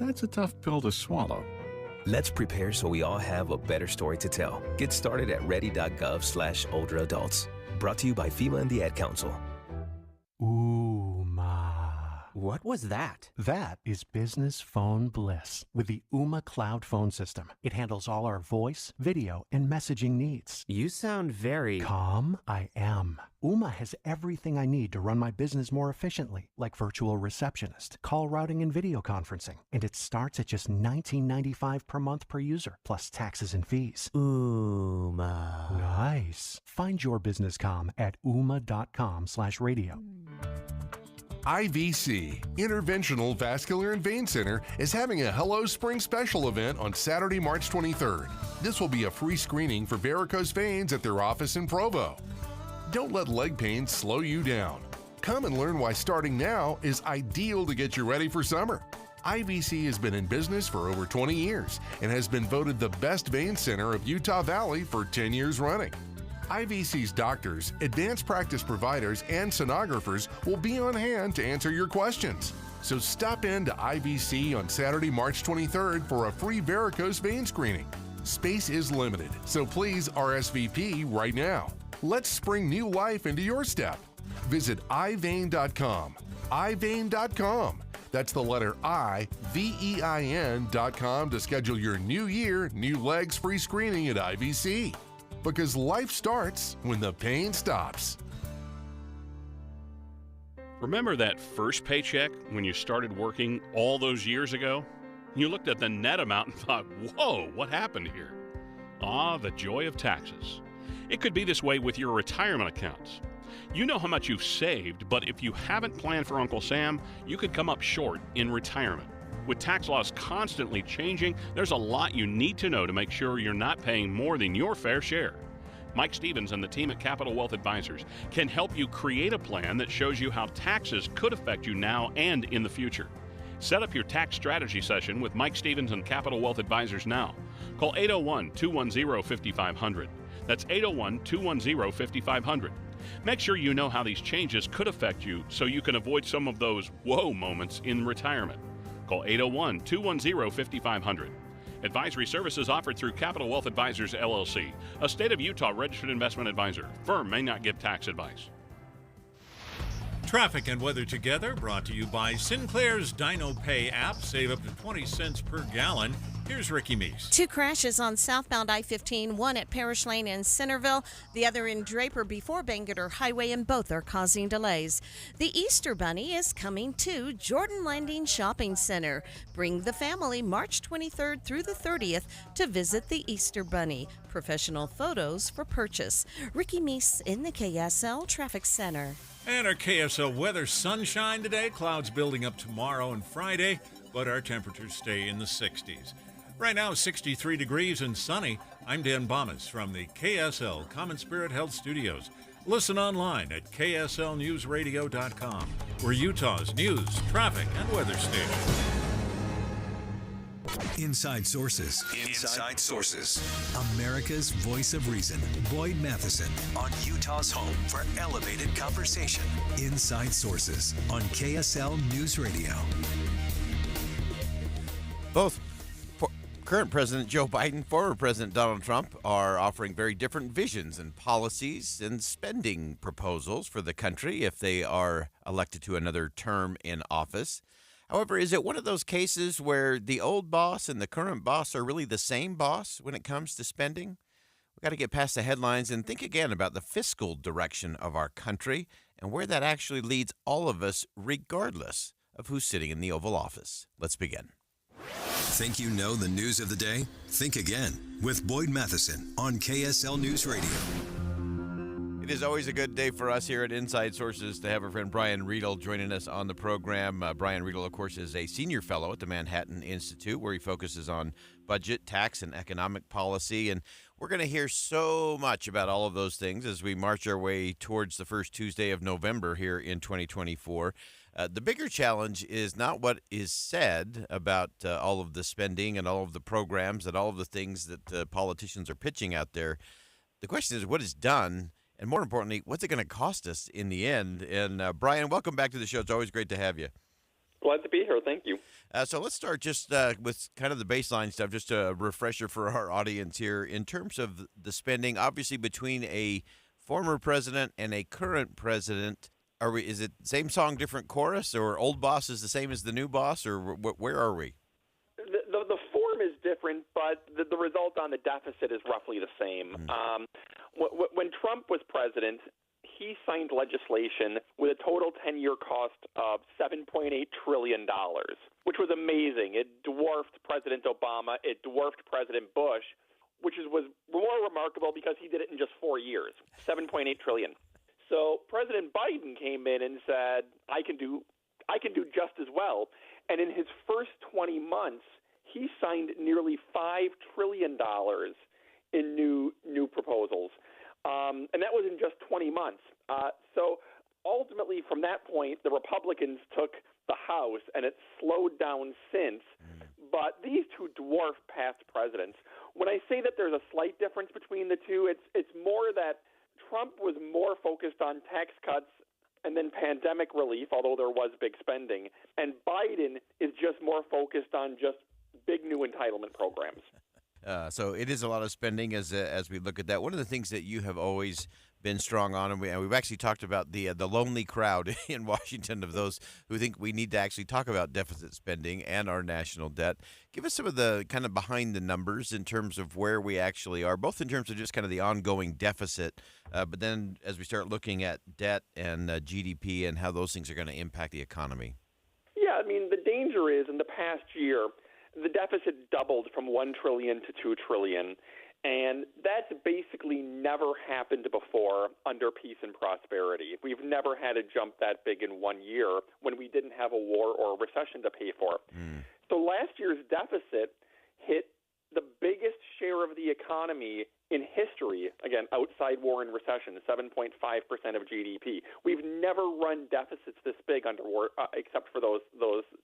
that's a tough pill to swallow. Let's prepare so we all have a better story to tell. Get started at ready.gov/older adults. Brought to you by FEMA and the Ad Council. What was that? That is business phone bliss with the Ooma Cloud Phone System. It handles all our voice, video, and messaging needs. You sound very... Calm, I am. Ooma has everything I need to run my business more efficiently, like virtual receptionist, call routing, and video conferencing. And it starts at just $19.95 per month per user, plus taxes and fees. Ooma. Nice. Find your business comm at ooma.com/radio. IVC, Interventional Vascular and Vein Center, is having a Hello Spring special event on Saturday, March 23rd. This will be a free screening for varicose veins at their office in Provo. Don't let leg pain slow you down. Come and learn why starting now is ideal to get you ready for summer. IVC has been in business for over 20 years and has been voted the best vein center of Utah Valley for 10 years running. IVC's doctors, advanced practice providers, and sonographers will be on hand to answer your questions. So stop in to IVC on Saturday, March 23rd for a free varicose vein screening. Space is limited, so please RSVP right now. Let's spring new life into your step. Visit ivein.com. ivein.com. That's the letter I, VEIN.com to schedule your new year, new legs free screening at IVC. Because life starts when the pain stops. Remember that first paycheck when you started working all those years ago? You looked at the net amount and thought, whoa, what happened here? The joy of taxes. It could be this way with your retirement accounts. You know how much you've saved, but if you haven't planned for Uncle Sam, you could come up short in retirement. With tax laws constantly changing, there's a lot you need to know to make sure you're not paying more than your fair share. Mike Stevens and the team at Capital Wealth Advisors can help you create a plan that shows you how taxes could affect you now and in the future. Set up your tax strategy session with Mike Stevens and Capital Wealth Advisors now. Call 801-210-5500. That's 801-210-5500. Make sure you know how these changes could affect you so you can avoid some of those whoa moments in retirement. Call 801-210-5500. Advisory services offered through Capital Wealth Advisors, LLC, a state of Utah registered investment advisor. Firm may not give tax advice. Traffic and weather together, brought to you by Sinclair's DinoPay app. Save up to 20 cents per gallon. Here's Ricky Meese. 2 crashes on southbound I-15, one at Parish Lane in Centerville, the other in Draper before Bangerter Highway, and both are causing delays. The Easter Bunny is coming to Jordan Landing Shopping Center. Bring the family March 23rd through the 30th to visit the Easter Bunny. Professional photos for purchase. Ricky Meese in the KSL Traffic Center. And our KSL weather, sunshine today, clouds building up tomorrow and Friday, but our temperatures stay in the 60s. Right now, 63 degrees and sunny. I'm Dan Bomas from the KSL Common Spirit Health Studios. Listen online at kslnewsradio.com. We're Utah's news, traffic, and weather station. Inside Sources. Inside Sources. America's voice of reason. Boyd Matheson on Utah's home for elevated conversation. Inside Sources on KSL News Radio. Both current President Joe Biden, former President Donald Trump are offering very different visions and policies and spending proposals for the country if they are elected to another term in office. However, is it one of those cases where the old boss and the current boss are really the same boss when it comes to spending? We've got to get past the headlines and think again about the fiscal direction of our country and where that actually leads all of us, regardless of who's sitting in the Oval Office. Let's begin. Think you know the news of the day? Think again with Boyd Matheson on KSL News Radio. It is always a good day for us here at Inside Sources to have our friend Brian Riedel joining us on the program. Brian Riedel, of course, is a senior fellow at the Manhattan Institute, where he focuses on budget, tax, and economic policy. And we're going to hear so much about all of those things as we march our way towards the first Tuesday of November here in 2024. The bigger challenge is not what is said about all of the spending and all of the programs and all of the things that politicians are pitching out there. The question is what is done, and more importantly, what's it going to cost us in the end? And Brian, welcome back to the show. It's always great to have you. Glad to be here. Thank you. So let's start just with kind of the baseline stuff, just a refresher for our audience here. In terms of the spending, obviously between a former president and a current president, is it same song, different chorus, or old boss is the same as the new boss, or where are we? The form is different, but the result on the deficit is roughly the same. When Trump was president, he signed legislation with a total 10-year cost of $7.8 trillion, which was amazing. It dwarfed President Obama. It dwarfed President Bush, which was more remarkable because he did it in just 4 years, $7.8 trillion. So President Biden came in and said, I can do just as well. And in his first 20 months, he signed nearly $5 trillion in new proposals. And that was in just 20 months. So ultimately, from that point, the Republicans took the House, and it's slowed down since. But these two dwarf past presidents. When I say that there's a slight difference between the two, it's more that Trump was more focused on tax cuts and then pandemic relief, although there was big spending. And Biden is just more focused on just big new entitlement programs. So it is a lot of spending as we look at that. One of the things that you have always been strong on, and we've actually talked about the lonely crowd in Washington of those who think we need to actually talk about deficit spending and our national debt. Give us some of the kind of behind the numbers in terms of where we actually are, both in terms of just kind of the ongoing deficit, but then as we start looking at debt and GDP and how those things are going to impact the economy. Yeah, I mean, the danger is in the past year, the deficit doubled from $1 trillion to $2 trillion, and that's basically never happened before under peace and prosperity. We've never had a jump that big in 1 year when we didn't have a war or a recession to pay for. So last year's deficit hit the biggest share of the economy in history, again, outside war and recession, 7.5% of GDP. We've never run deficits this big under war, except for those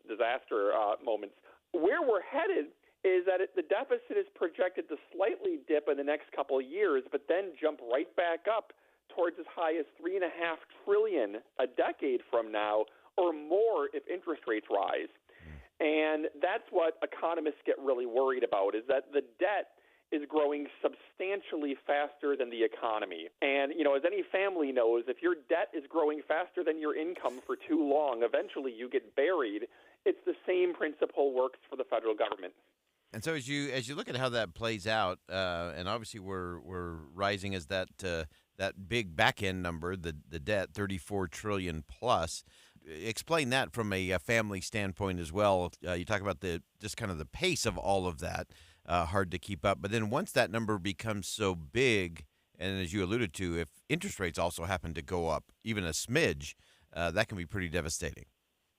disaster moments. Where we're headed is that the deficit is projected to slightly dip in the next couple of years, but then jump right back up towards as high as $3.5 trillion a decade from now, or more if interest rates rise. And that's what economists get really worried about, is that the debt is growing substantially faster than the economy. And, as any family knows, if your debt is growing faster than your income for too long, eventually you get buried. It's the same principle works for the federal government. And so as you look at how that plays out, and obviously we're rising as that big back end number, the debt, $34 trillion plus. Explain that from a family standpoint as well. You talk about the pace of all of that, hard to keep up. But then once that number becomes so big, and as you alluded to, if interest rates also happen to go up even a smidge, that can be pretty devastating.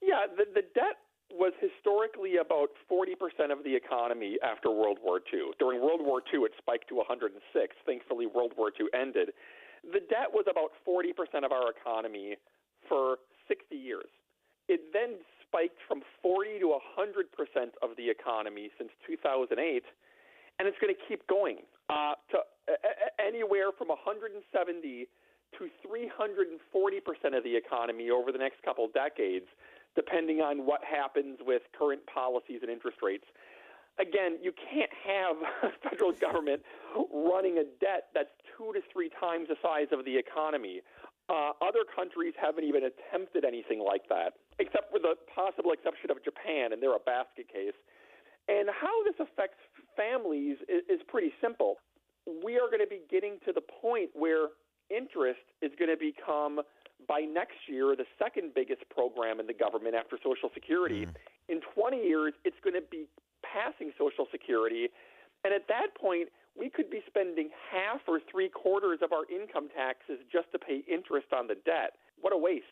Yeah, the debt was historically about 40% of the economy after World War II. During World War II, it spiked to 106. Thankfully, World War II ended. The debt was about 40% of our economy for 60 years. It then spiked from 40 to 100% of the economy since 2008, and it's going to keep going to anywhere from 170 to 340% of the economy over the next couple decades, depending on what happens with current policies and interest rates. Again, you can't have a federal government running a debt that's 2 to 3 times the size of the economy. Other countries haven't even attempted anything like that, except for the possible exception of Japan, and they're a basket case. And how this affects families is pretty simple. We are going to be getting to the point where interest is going to become, by next year, the second biggest program in the government after Social Security. In 20 years, it's going to be passing Social Security. And at that point, we could be spending half or 3/4 of our income taxes just to pay interest on the debt. What a waste.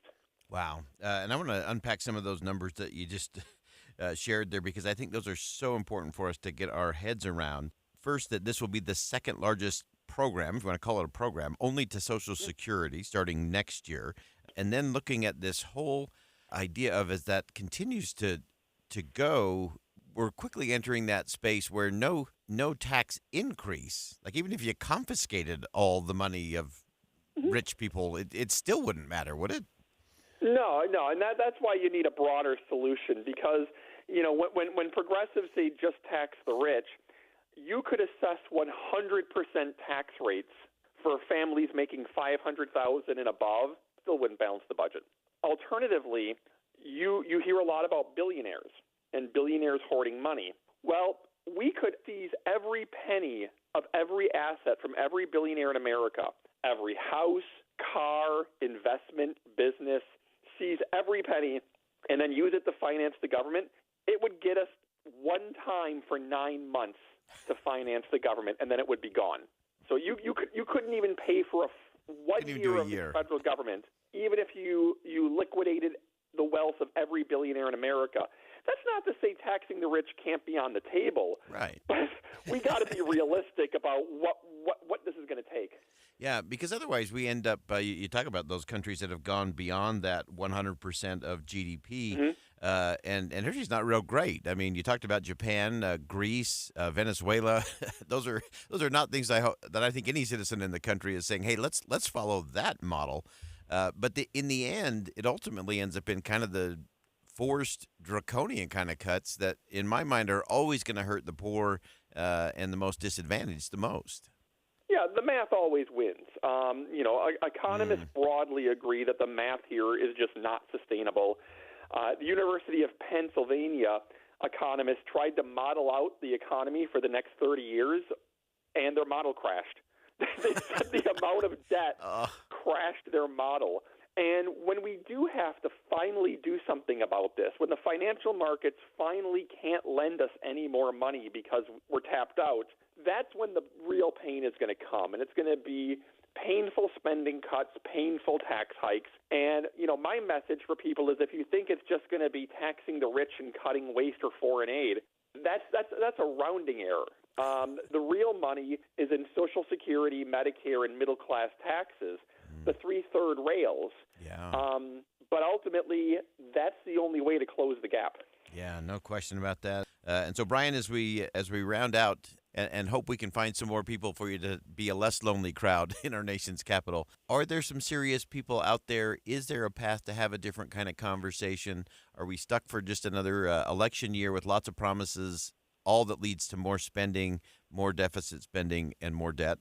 Wow. And I want to unpack some of those numbers that you just shared there, because I think those are so important for us to get our heads around. First, that this will be the second largest program, if you want to call it a program, only to Social Security starting next year. And then looking at this whole idea of, as that continues to go, we're quickly entering that space where no tax increase, like even if you confiscated all the money of rich people, it still wouldn't matter, would it? No, and that's why you need a broader solution because, when progressives say just tax the rich, you could assess 100% tax rates for families making $500,000 and above, still wouldn't balance the budget. Alternatively, you hear a lot about billionaires and billionaires hoarding money. Well, we could seize every penny of every asset from every billionaire in America, every house, car, investment, business, seize every penny, and then use it to finance the government. It would get us one time for 9 months to finance the government, and then it would be gone. So you couldn't even pay for one year of the federal government, even if you liquidated the wealth of every billionaire in America. That's not to say taxing the rich can't be on the table. Right. But we got to be realistic about what this is going to take. Yeah, because otherwise we end up, you talk about those countries that have gone beyond that 100% of GDP, and history's not real great. I mean, you talked about Japan, Greece, Venezuela. Those are not things that I think any citizen in the country is saying, hey, let's follow that model. But in the end, it ultimately ends up in kind of the forced draconian kind of cuts that, in my mind, are always going to hurt the poor and the most disadvantaged the most. Yeah, the math always wins. Economists broadly agree that the math here is just not sustainable. The University of Pennsylvania economists tried to model out the economy for the next 30 years, and their model crashed. They said the amount of debt crashed their model. And when we do have to finally do something about this, when the financial markets finally can't lend us any more money because we're tapped out, that's when the real pain is going to come. And it's going to be painful spending cuts, painful tax hikes. And, my message for people is if you think it's just going to be taxing the rich and cutting waste or foreign aid, that's a rounding error. The real money is in Social Security, Medicare, and middle-class taxes, the 3/3 rails. Yeah. But ultimately, that's the only way to close the gap. Yeah, no question about that. And so, Brian, as we round out and hope we can find some more people for you to be a less lonely crowd in our nation's capital, are there some serious people out there? Is there a path to have a different kind of conversation? Are we stuck for just another election year with lots of promises, all that leads to more spending, more deficit spending, and more debt?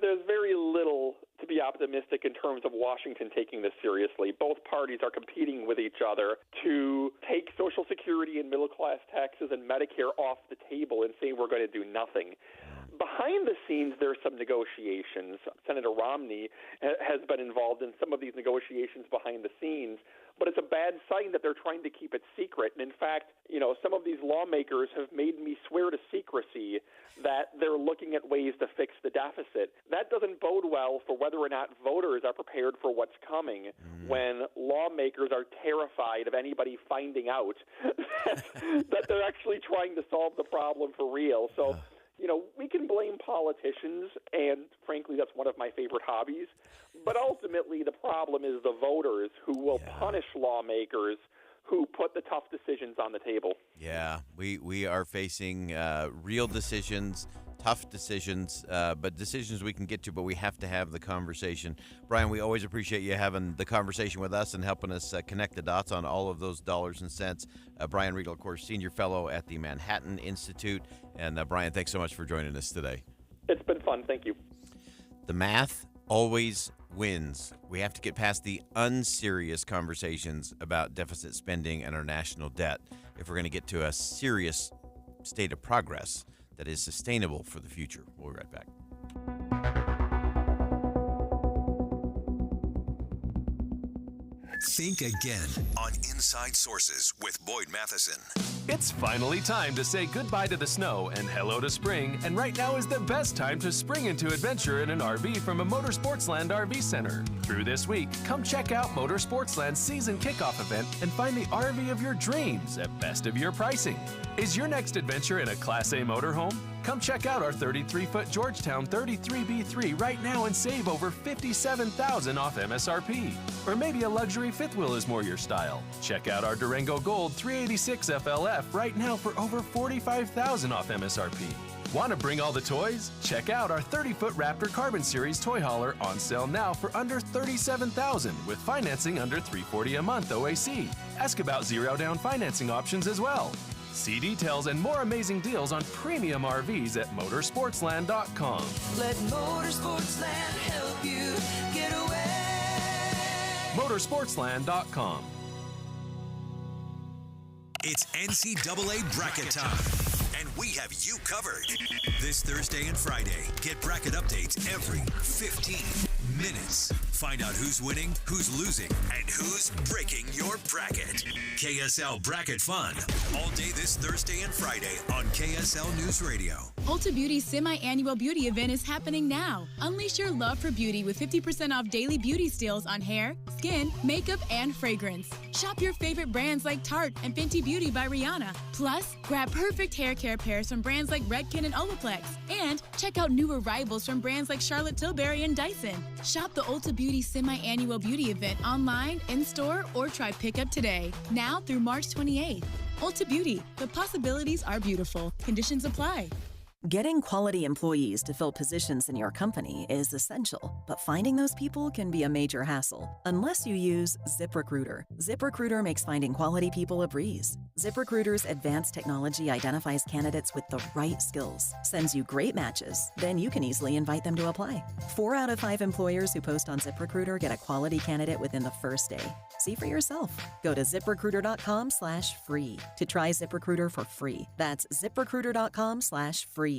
There's very little to be optimistic in terms of Washington taking this seriously. Both parties are competing with each other to take Social Security and middle-class taxes and Medicare off the table and say we're going to do nothing. Behind the scenes, there's some negotiations. Senator Romney has been involved in some of these negotiations behind the scenes, but it's a bad sign that they're trying to keep it secret. And in fact, some of these lawmakers have made me swear to secrecy that they're looking at ways to fix the deficit. That doesn't bode well for whether or not voters are prepared for what's coming when lawmakers are terrified of anybody finding out that they're actually trying to solve the problem for real. So, we can blame politicians, and frankly, that's one of my favorite hobbies. But ultimately, the problem is the voters who will punish lawmakers who put the tough decisions on the table. Yeah, we are facing real decisions, tough decisions, but decisions we can get to, but we have to have the conversation. Brian, we always appreciate you having the conversation with us and helping us connect the dots on all of those dollars and cents. Brian Riedl, of course, Senior Fellow at the Manhattan Institute. And Brian, thanks so much for joining us today. It's been fun. Thank you. The math always wins. We have to get past the unserious conversations about deficit spending and our national debt if we're going to get to a serious state of progress that is sustainable for the future. We'll be right back. Think again on Inside Sources with Boyd Matheson. It's finally time to say goodbye to the snow and hello to spring, and right now is the best time to spring into adventure in an RV from a Motorsportsland RV Center. Through this week, come check out Motorsportsland's season kickoff event and find the RV of your dreams at best of your pricing. Is your next adventure in a Class A motorhome? Come check out our 33-foot Georgetown 33B3 right now and save over $57,000 off MSRP. Or maybe a luxury fifth wheel is more your style. Check out our Durango Gold 386 FLF right now for over $45,000 off MSRP. Want to bring all the toys? Check out our 30-foot Raptor Carbon Series toy hauler on sale now for under $37,000 with financing under $340 a month OAC. Ask about zero-down financing options as well. See details and more amazing deals on premium RVs at motorsportsland.com. Let Motorsportsland help you get away. motorsportsland.com. It's NCAA bracket time, and we have you covered. This Thursday and Friday, get bracket updates every 15 minutes. Find out who's winning, who's losing, and who's breaking your bracket. KSL Bracket Fun, all day this Thursday and Friday on KSL News Radio. Ulta Beauty's semi-annual beauty event is happening now. Unleash your love for beauty with 50% off daily beauty steals on hair, skin, makeup, and fragrance. Shop your favorite brands like Tarte and Fenty Beauty by Rihanna. Plus, grab perfect hair care pairs from brands like Redken and Olaplex. And check out new arrivals from brands like Charlotte Tilbury and Dyson. Shop the Ulta Beauty semi-annual beauty event online, in-store, or try pickup today. Now through March 28th. Ulta Beauty. The possibilities are beautiful. Conditions apply. Getting quality employees to fill positions in your company is essential, but finding those people can be a major hassle unless you use ZipRecruiter. ZipRecruiter makes finding quality people a breeze. ZipRecruiter's advanced technology identifies candidates with the right skills, sends you great matches, then you can easily invite them to apply. 4 out of 5 employers who post on ZipRecruiter get a quality candidate within the first day. See for yourself. Go to ZipRecruiter.com/free to try ZipRecruiter for free. That's ZipRecruiter.com/free.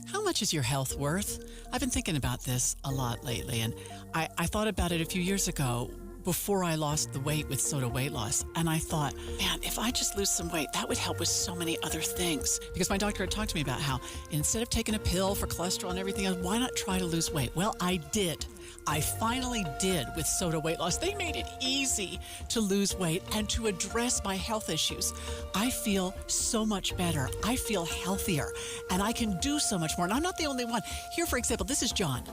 How much is your health worth? I've been thinking about this a lot lately, and I thought about it a few years ago before I lost the weight with Soda Weight Loss. And I thought, man, if I just lose some weight, that would help with so many other things. Because my doctor had talked to me about how instead of taking a pill for cholesterol and everything else, why not try to lose weight? Well, I did. I finally did with Soda Weight Loss. They made it easy to lose weight and to address my health issues. I feel so much better. I feel healthier, and I can do so much more. And I'm not the only one. Here, for example, this is John.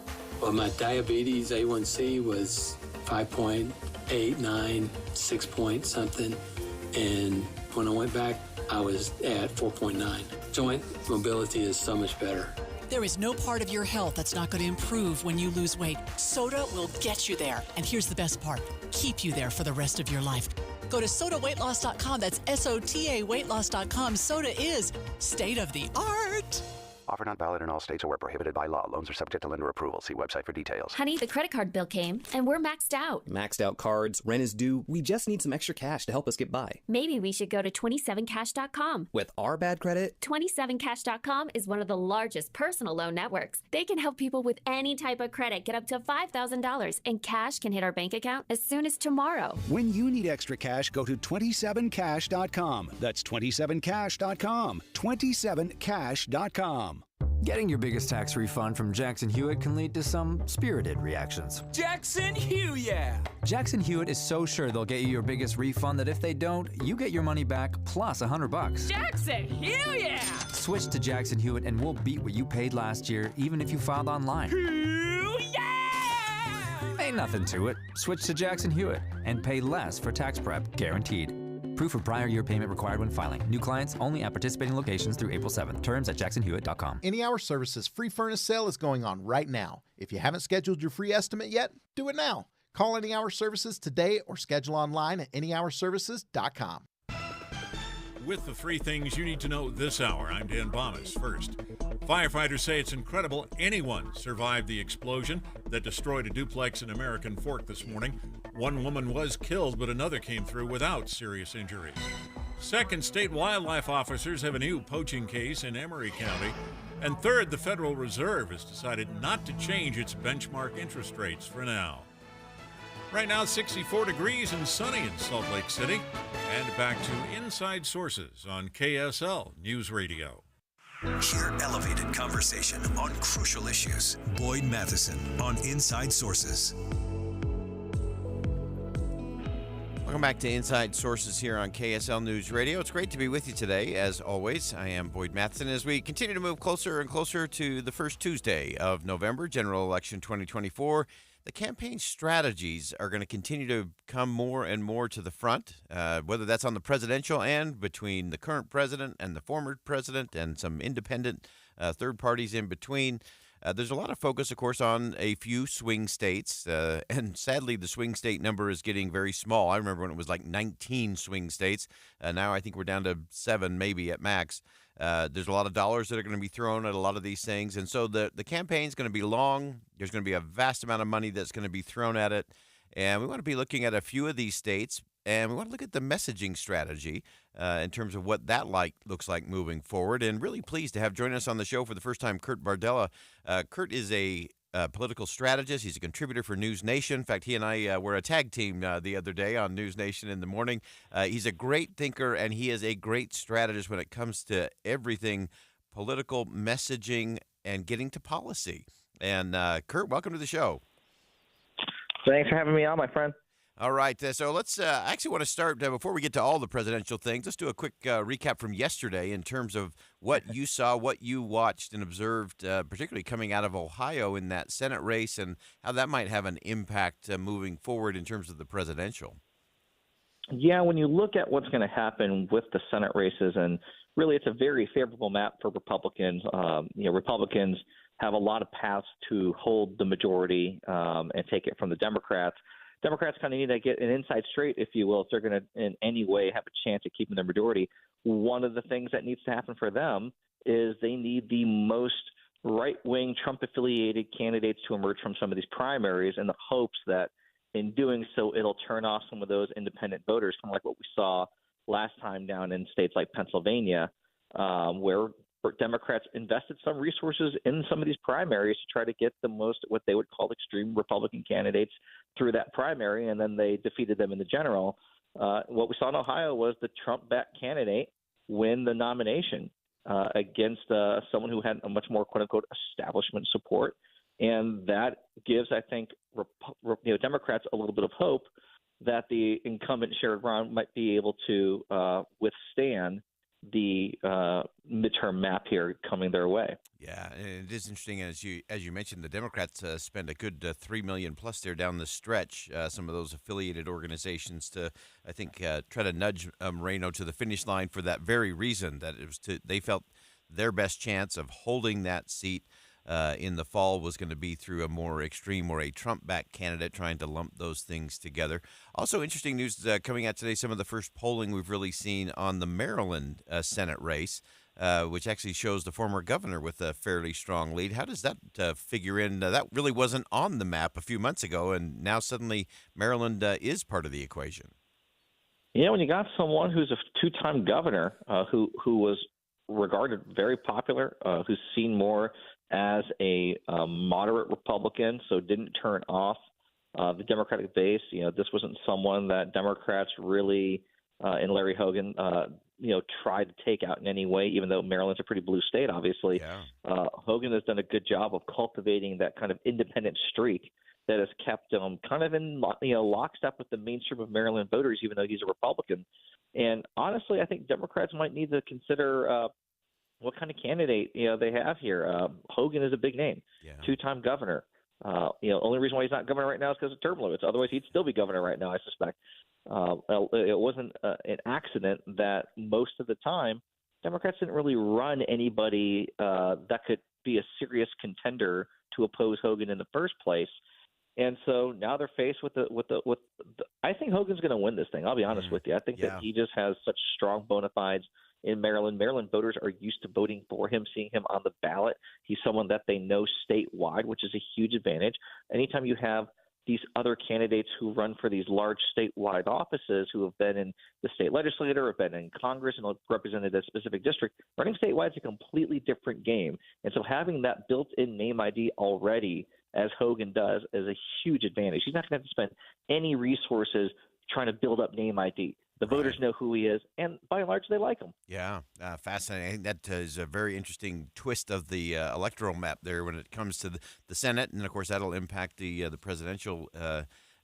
Well, my diabetes A1C was 5.89, 6 point something. And when I went back, I was at 4.9. Joint mobility is so much better. There is no part of your health that's not going to improve when you lose weight. Soda will get you there. And here's the best part, keep you there for the rest of your life. Go to sodaweightloss.com. That's SOTA weightloss.com. Soda is state of the art. Offer not valid in all states or where prohibited by law. Loans are subject to lender approval. See website for details. Honey, the credit card bill came, and we're maxed out. Maxed out cards, rent is due. We just need some extra cash to help us get by. Maybe we should go to 27cash.com. With our bad credit? 27cash.com is one of the largest personal loan networks. They can help people with any type of credit get up to $5,000, and cash can hit our bank account as soon as tomorrow. When you need extra cash, go to 27cash.com. That's 27cash.com. 27cash.com. Getting your biggest tax refund from Jackson Hewitt can lead to some spirited reactions. Jackson Hewitt! Jackson Hewitt is so sure they'll get you your biggest refund that if they don't, you get your money back plus $100. Jackson Hewitt! Switch to Jackson Hewitt and we'll beat what you paid last year, even if you filed online. Ain't nothing to it. Switch to Jackson Hewitt and pay less for tax prep, guaranteed. Proof of prior year payment required when filing. New clients only at participating locations through April 7th. Terms at jacksonhewitt.com. Any Hour Services free furnace sale is going on right now. If you haven't scheduled your free estimate yet, do it now. Call Any Hour Services today or schedule online at anyhourservices.com. With the 3 things you need to know this hour, I'm Dan Bomas. First, firefighters say it's incredible anyone survived the explosion that destroyed a duplex in American Fork this morning. One woman was killed, but another came through without serious injuries. Second, state wildlife officers have a new poaching case in Emery County. And third, the Federal Reserve has decided not to change its benchmark interest rates for now. Right now, 64 degrees and sunny in Salt Lake City. And back to Inside Sources on KSL News Radio. Hear elevated conversation on crucial issues. Boyd Matheson on Inside Sources. Welcome back to Inside Sources here on KSL News Radio. It's great to be with you today, as always. I am Boyd Matheson as we continue to move closer and closer to the first Tuesday of November, General Election 2024. the campaign strategies are going to continue to come more and more to the front, whether that's on the presidential end between the current president and the former president and some independent third parties in between. There's a lot of focus, of course, on a few swing states, and sadly, the swing state number is getting very small. I remember when it was like 19 swing states. Now I think we're down to 7, maybe at max. There's a lot of dollars that are going to be thrown at a lot of these things, and so the campaign's going to be long. There's going to be a vast amount of money that's going to be thrown at it, and we want to be looking at a few of these states, and we want to look at the messaging strategy in terms of what that looks like moving forward. And really pleased to have joining us on the show for the first time, Kurt Bardella. Kurt is a political strategist. He's a contributor for News Nation. In fact, he and I were a tag team the other day on News Nation in the morning. He's a great thinker, and he is a great strategist when it comes to everything political messaging and getting to policy. And Kurt, welcome to the show. Thanks for having me on, my friend. All right, so let's I actually want to start, before we get to all the presidential things, let's do a quick recap from yesterday in terms of what you saw, what you watched and observed, particularly coming out of Ohio in that Senate race, and how that might have an impact moving forward in terms of the presidential. Yeah, when you look at what's going to happen with the Senate races, and really it's a very favorable map for Republicans. Republicans have a lot of paths to hold the majority and take it from the Democrats. Democrats kind of need to get an inside straight, if you will, if they're going to in any way have a chance at keeping their majority. One of the things that needs to happen for them is they need the most right-wing Trump-affiliated candidates to emerge from some of these primaries in the hopes that in doing so it'll turn off some of those independent voters, kind of like what we saw last time down in states like Pennsylvania, where Democrats invested some resources in some of these primaries to try to get the most what they would call extreme Republican candidates through that primary, and then they defeated them in the general. What we saw in Ohio was the Trump-backed candidate win the nomination against someone who had a much more quote-unquote establishment support, and that gives, I think, Democrats a little bit of hope that the incumbent Sherrod Brown might be able to withstand the midterm map here coming their way. Yeah, and it is interesting, as you mentioned, the Democrats spend a good $3 million plus there down the stretch. Some of those affiliated organizations to, I think, try to nudge Moreno to the finish line for that very reason, that it was they felt their best chance of holding that seat in the fall was going to be through a more extreme or a Trump-backed candidate, trying to lump those things together. Also, interesting news coming out today, some of the first polling we've really seen on the Maryland Senate race, which actually shows the former governor with a fairly strong lead. How does that figure in? That really wasn't on the map a few months ago, and now suddenly Maryland is part of the equation. Yeah, when you got someone who's a two-time governor who was regarded very popular, who's seen more as a moderate Republican, so didn't turn off the Democratic base. This wasn't someone that Democrats really, and Larry Hogan, tried to take out in any way, even though Maryland's a pretty blue state, obviously. Yeah. Hogan has done a good job of cultivating that kind of independent streak that has kept him kind of in lockstep with the mainstream of Maryland voters, even though he's a Republican. And honestly, I think Democrats might need to consider what kind of candidate they have here. Hogan is a big name, two-time governor. Only reason why he's not governor right now is because of term limits. Otherwise, he'd still be governor right now, I suspect. It wasn't an accident that most of the time Democrats didn't really run anybody that could be a serious contender to oppose Hogan in the first place. And so now they're faced with the I think Hogan's going to win this thing. I'll be honest with you. I think that he just has such strong bona fides in Maryland. Maryland voters are used to voting for him, seeing him on the ballot. He's someone that they know statewide, which is a huge advantage. Anytime you have these other candidates who run for these large statewide offices who have been in the state legislature, have been in Congress, and represented a specific district, running statewide is a completely different game. And so having that built-in name ID already, as Hogan does, is a huge advantage. He's not going to have to spend any resources trying to build up name ID. The voters know who he is, and by and large, they like him. Yeah, fascinating. I think that is a very interesting twist of the electoral map there when it comes to the Senate, and of course that'll impact the presidential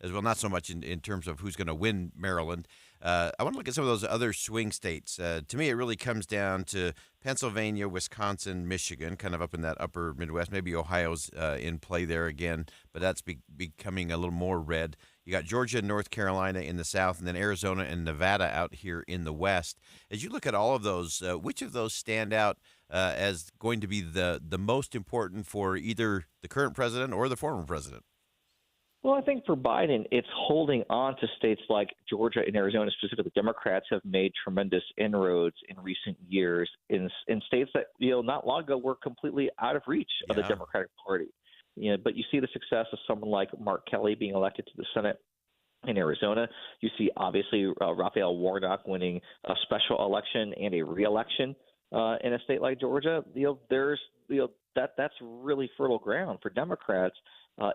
as well. Not so much in terms of who's going to win Maryland. I want to look at some of those other swing states. To me, it really comes down to Pennsylvania, Wisconsin, Michigan, kind of up in that upper Midwest. Maybe Ohio's in play there again, but that's becoming a little more red. You got Georgia and North Carolina in the south, and then Arizona and Nevada out here in the west. As you look at all of those, which of those stand out as going to be the most important for either the current president or the former president? Well, I think for Biden, it's holding on to states like Georgia and Arizona. Specifically, Democrats have made tremendous inroads in recent years in states that not long ago were completely out of reach of the Democratic Party. But you see the success of someone like Mark Kelly being elected to the Senate in Arizona. You see, obviously, Raphael Warnock winning a special election and a re-election in a state like Georgia. That's really fertile ground for Democrats.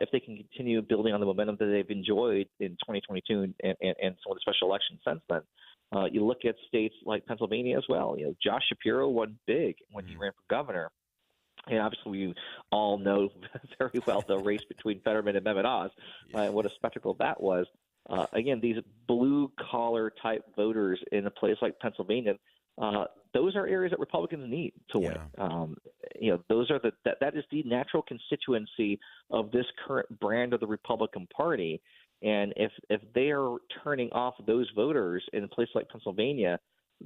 If they can continue building on the momentum that they've enjoyed in 2022 and some of the special elections since then. You look at states like Pennsylvania as well. Josh Shapiro won big when he ran for governor. And obviously, we all know very well the race between Fetterman and Mehmet Oz, and what a spectacle that was. Again, these blue-collar type voters in a place like Pennsylvania, those are areas that Republicans need to win. Those are that is the natural constituency of this current brand of the Republican Party. And if they are turning off those voters in a place like Pennsylvania,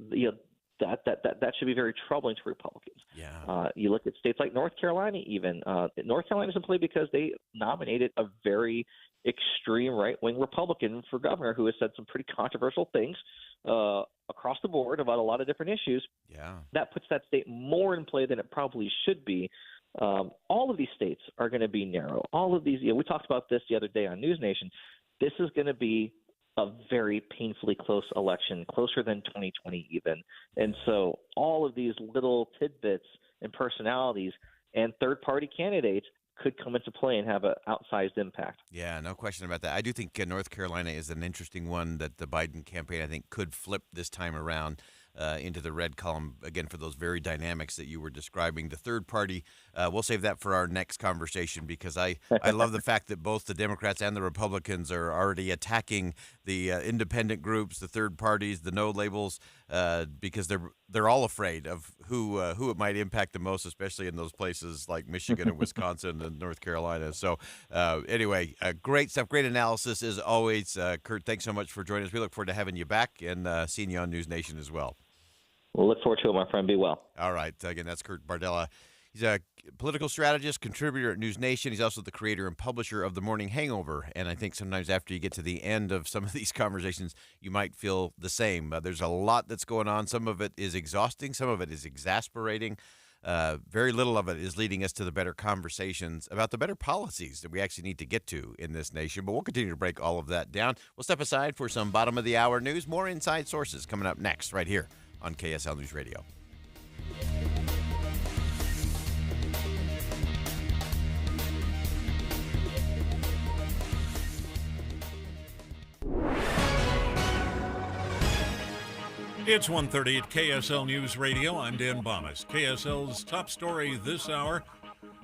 that should be very troubling to Republicans. You look at states like North Carolina even. North Carolina is in play because they nominated a very extreme right-wing Republican for governor who has said some pretty controversial things across the board about a lot of different issues. That puts that state more in play than it probably should be. All of these states are going to be narrow. All of these, we talked about this the other day on News Nation. This is going to be a very painfully close election, closer than 2020 even. And so all of these little tidbits and personalities and third-party candidates could come into play and have an outsized impact. Yeah, no question about that. I do think North Carolina is an interesting one that the Biden campaign, I think, could flip this time around into the red column, again, for those very dynamics that you were describing. The third party, we'll save that for our next conversation because I love the fact that both the Democrats and the Republicans are already attacking the independent groups, the third parties, the no labels, because they're all afraid of who it might impact the most, especially in those places like Michigan and Wisconsin and North Carolina. So anyway, great stuff, great analysis as always. Kurt, thanks so much for joining us. We look forward to having you back and seeing you on News Nation as well. We'll look forward to it, my friend. Be well. All right. Again, that's Kurt Bardella. He's a political strategist, contributor at News Nation. He's also the creator and publisher of The Morning Hangover. And I think sometimes after you get to the end of some of these conversations, you might feel the same. There's a lot that's going on. Some of it is exhausting. Some of it is exasperating. Very little of it is leading us to the better conversations about the better policies that we actually need to get to in this nation. But we'll continue to break all of that down. We'll step aside for some bottom of the hour news. More Inside Sources coming up next right here on KSL News Radio. It's 1:30 at KSL News Radio. I'm Dan Bomas. KSL's top story this hour.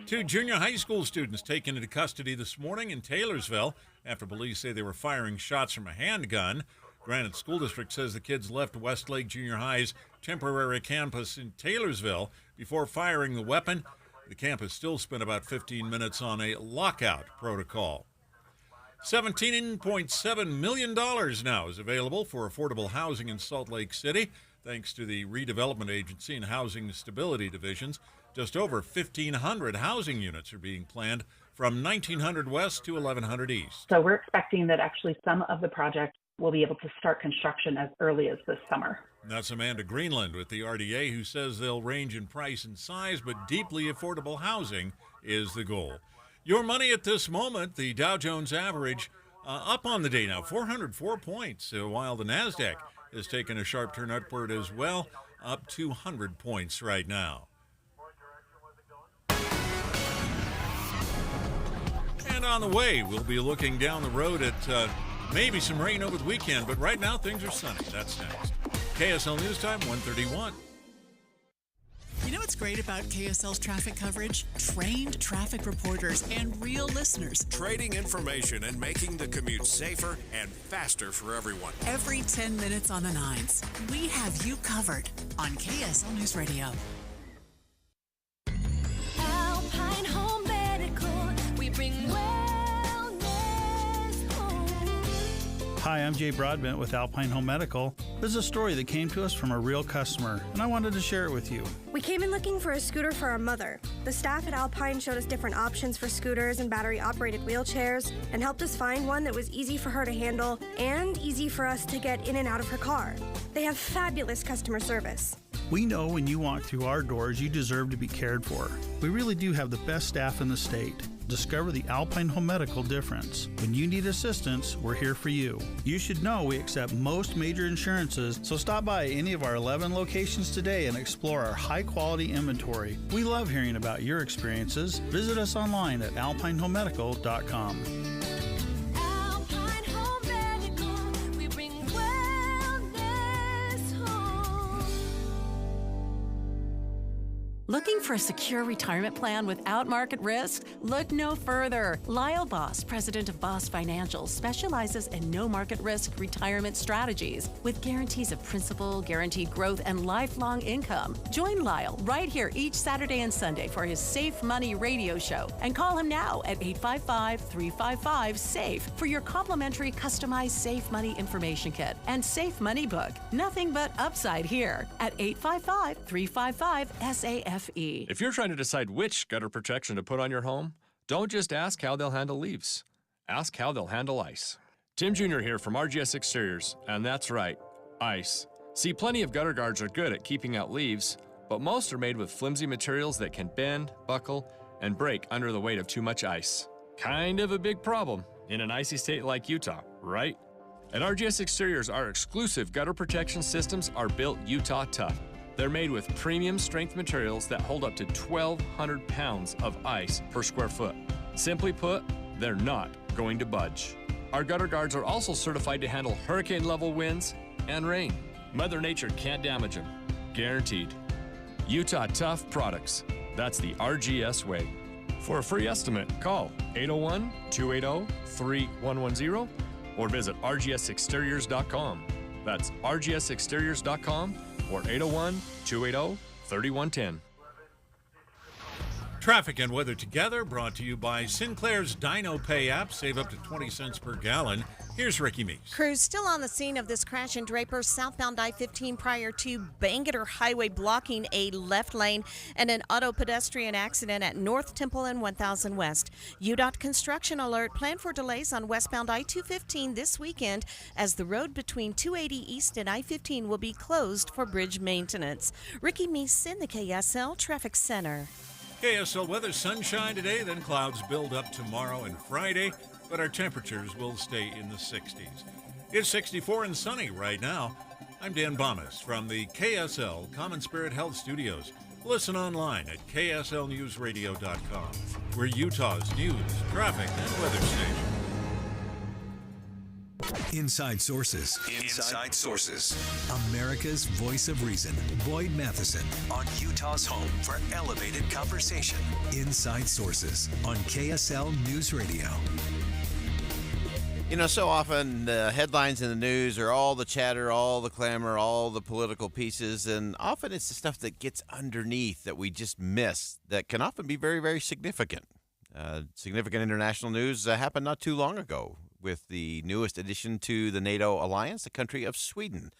2 junior high school students taken into custody this morning in Taylorsville after police say they were firing shots from a handgun. Granite School District says the kids left Westlake Junior High's temporary campus in Taylorsville before firing the weapon. The campus still spent about 15 minutes on a lockout protocol. $17.7 million now is available for affordable housing in Salt Lake City, thanks to the Redevelopment Agency and Housing Stability Divisions. Just over 1,500 housing units are being planned from 1,900 west to 1,100 east. So we're expecting that actually some of the projects will be able to start construction as early as this summer. That's Amanda Greenland with the RDA, who says they'll range in price and size, but deeply affordable housing is the goal. Your money at this moment, the Dow Jones average up on the day now, 404 points, while the NASDAQ has taken a sharp turn upward as well, up 200 points right now. And on the way, we'll be looking down the road at maybe some rain over the weekend, but right now things are sunny. That's next. KSL News Time, 1:31. You know what's great about KSL's traffic coverage? Trained traffic reporters and real listeners. Trading information and making the commute safer and faster for everyone. Every 10 minutes on the 9s, we have you covered on KSL News Radio. Alpine Home Medical, we bring wellness home. Hi, I'm Jay Broadbent with Alpine Home Medical. This is a story that came to us from a real customer, and I wanted to share it with you. We came in looking for a scooter for our mother. The staff at Alpine showed us different options for scooters and battery-operated wheelchairs and helped us find one that was easy for her to handle and easy for us to get in and out of her car. They have fabulous customer service. We know when you walk through our doors, you deserve to be cared for. We really do have the best staff in the state. Discover the Alpine Home Medical difference. When you need assistance, we're here for you. You should know we accept most major insurances, so stop by any of our 11 locations today and explore our high-quality inventory. We love hearing about your experiences. Visit us online at alpinehomemedical.com. Alpine Home Medical, we bring wellness home. Looking for a secure retirement plan without market risk? Look no further. Lyle Boss, president of Boss Financial, specializes in no market risk retirement strategies with guarantees of principal, guaranteed growth, and lifelong income. Join Lyle right here each Saturday and Sunday for his Safe Money radio show and call him now at 855-355-SAFE for your complimentary customized Safe Money information kit and Safe Money book. Nothing but upside here at 855-355-SAFE. If you're trying to decide which gutter protection to put on your home, don't just ask how they'll handle leaves. Ask how they'll handle ice. Tim Jr. here from RGS Exteriors, and that's right, ice. See, plenty of gutter guards are good at keeping out leaves, but most are made with flimsy materials that can bend, buckle, and break under the weight of too much ice. Kind of a big problem in an icy state like Utah, right? At RGS Exteriors, our exclusive gutter protection systems are built Utah tough. They're made with premium strength materials that hold up to 1,200 pounds of ice per square foot. Simply put, they're not going to budge. Our gutter guards are also certified to handle hurricane-level winds and rain. Mother Nature can't damage them. Guaranteed. Utah Tough Products. That's the RGS way. For a free estimate, call 801-280-3110 or visit rgsexteriors.com. That's rgsexteriors.com or 801-280-3110. Traffic and weather together brought to you by Sinclair's Dino Pay app. Save up to 20 cents per gallon. Here's Ricky Meese. Crews still on the scene of this crash in Draper, southbound I-15 prior to Bangerter Highway, blocking a left lane, and an auto pedestrian accident at North Temple and 1000 West. UDOT construction alert. Plan for delays on westbound I-215 this weekend as the road between 280 East and I-15 will be closed for bridge maintenance. Ricky Meese in the KSL Traffic Center. KSL weather, sunshine today, then clouds build up tomorrow and Friday, but our temperatures will stay in the 60s. It's 64 and sunny right now. I'm Dan Bomas from the KSL Common Spirit Health Studios. Listen online at kslnewsradio.com. We're Utah's news, traffic, and weather station. Inside Sources. Inside Sources. America's voice of reason. Boyd Matheson. On Utah's home for elevated conversation. Inside Sources on KSL News Radio. You know, so often the headlines in the news are all the chatter, all the clamor, all the political pieces, and often it's the stuff that gets underneath that we just miss that can often be very, very significant. Significant international news happened not too long ago with the newest addition to the NATO alliance, the country of Sweden.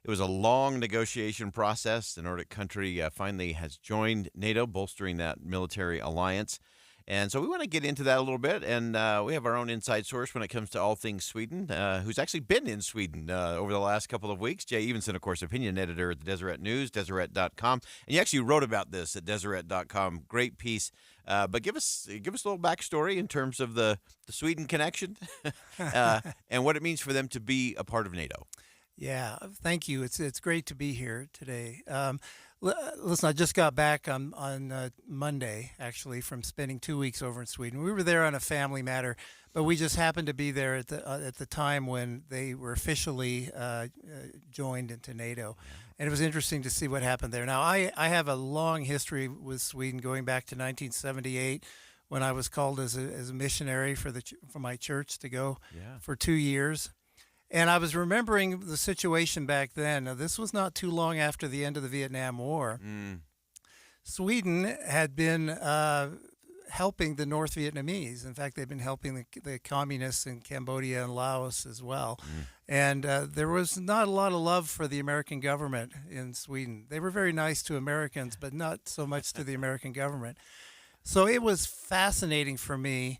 It was a long negotiation process. The Nordic country finally has joined NATO, bolstering that military alliance. And so we want to get into that a little bit, and we have our own inside source when it comes to all things Sweden, who's actually been in Sweden over the last couple of weeks. Jay Evenson, of course, opinion editor at the Deseret News, Deseret.com. And you actually wrote about this at Deseret.com. Great piece. But give us a little backstory in terms of the Sweden connection and what it means for them to be a part of NATO. Yeah, thank you. It's great to be here today. Listen, I just got back on Monday, actually, from spending 2 weeks over in Sweden. We were there on a family matter, but we just happened to be there at the time when they were officially joined into NATO. And it was interesting to see what happened there. Now, I have a long history with Sweden going back to 1978 when I was called as a missionary for my church to go for 2 years. And I was remembering the situation back then. Now, this was not too long after the end of the Vietnam War. Sweden had been helping the North Vietnamese. In fact, they've been helping the communists in Cambodia and Laos as well. And there was not a lot of love for the American government in Sweden. They were very nice to Americans, but not so much to the American government. So it was fascinating for me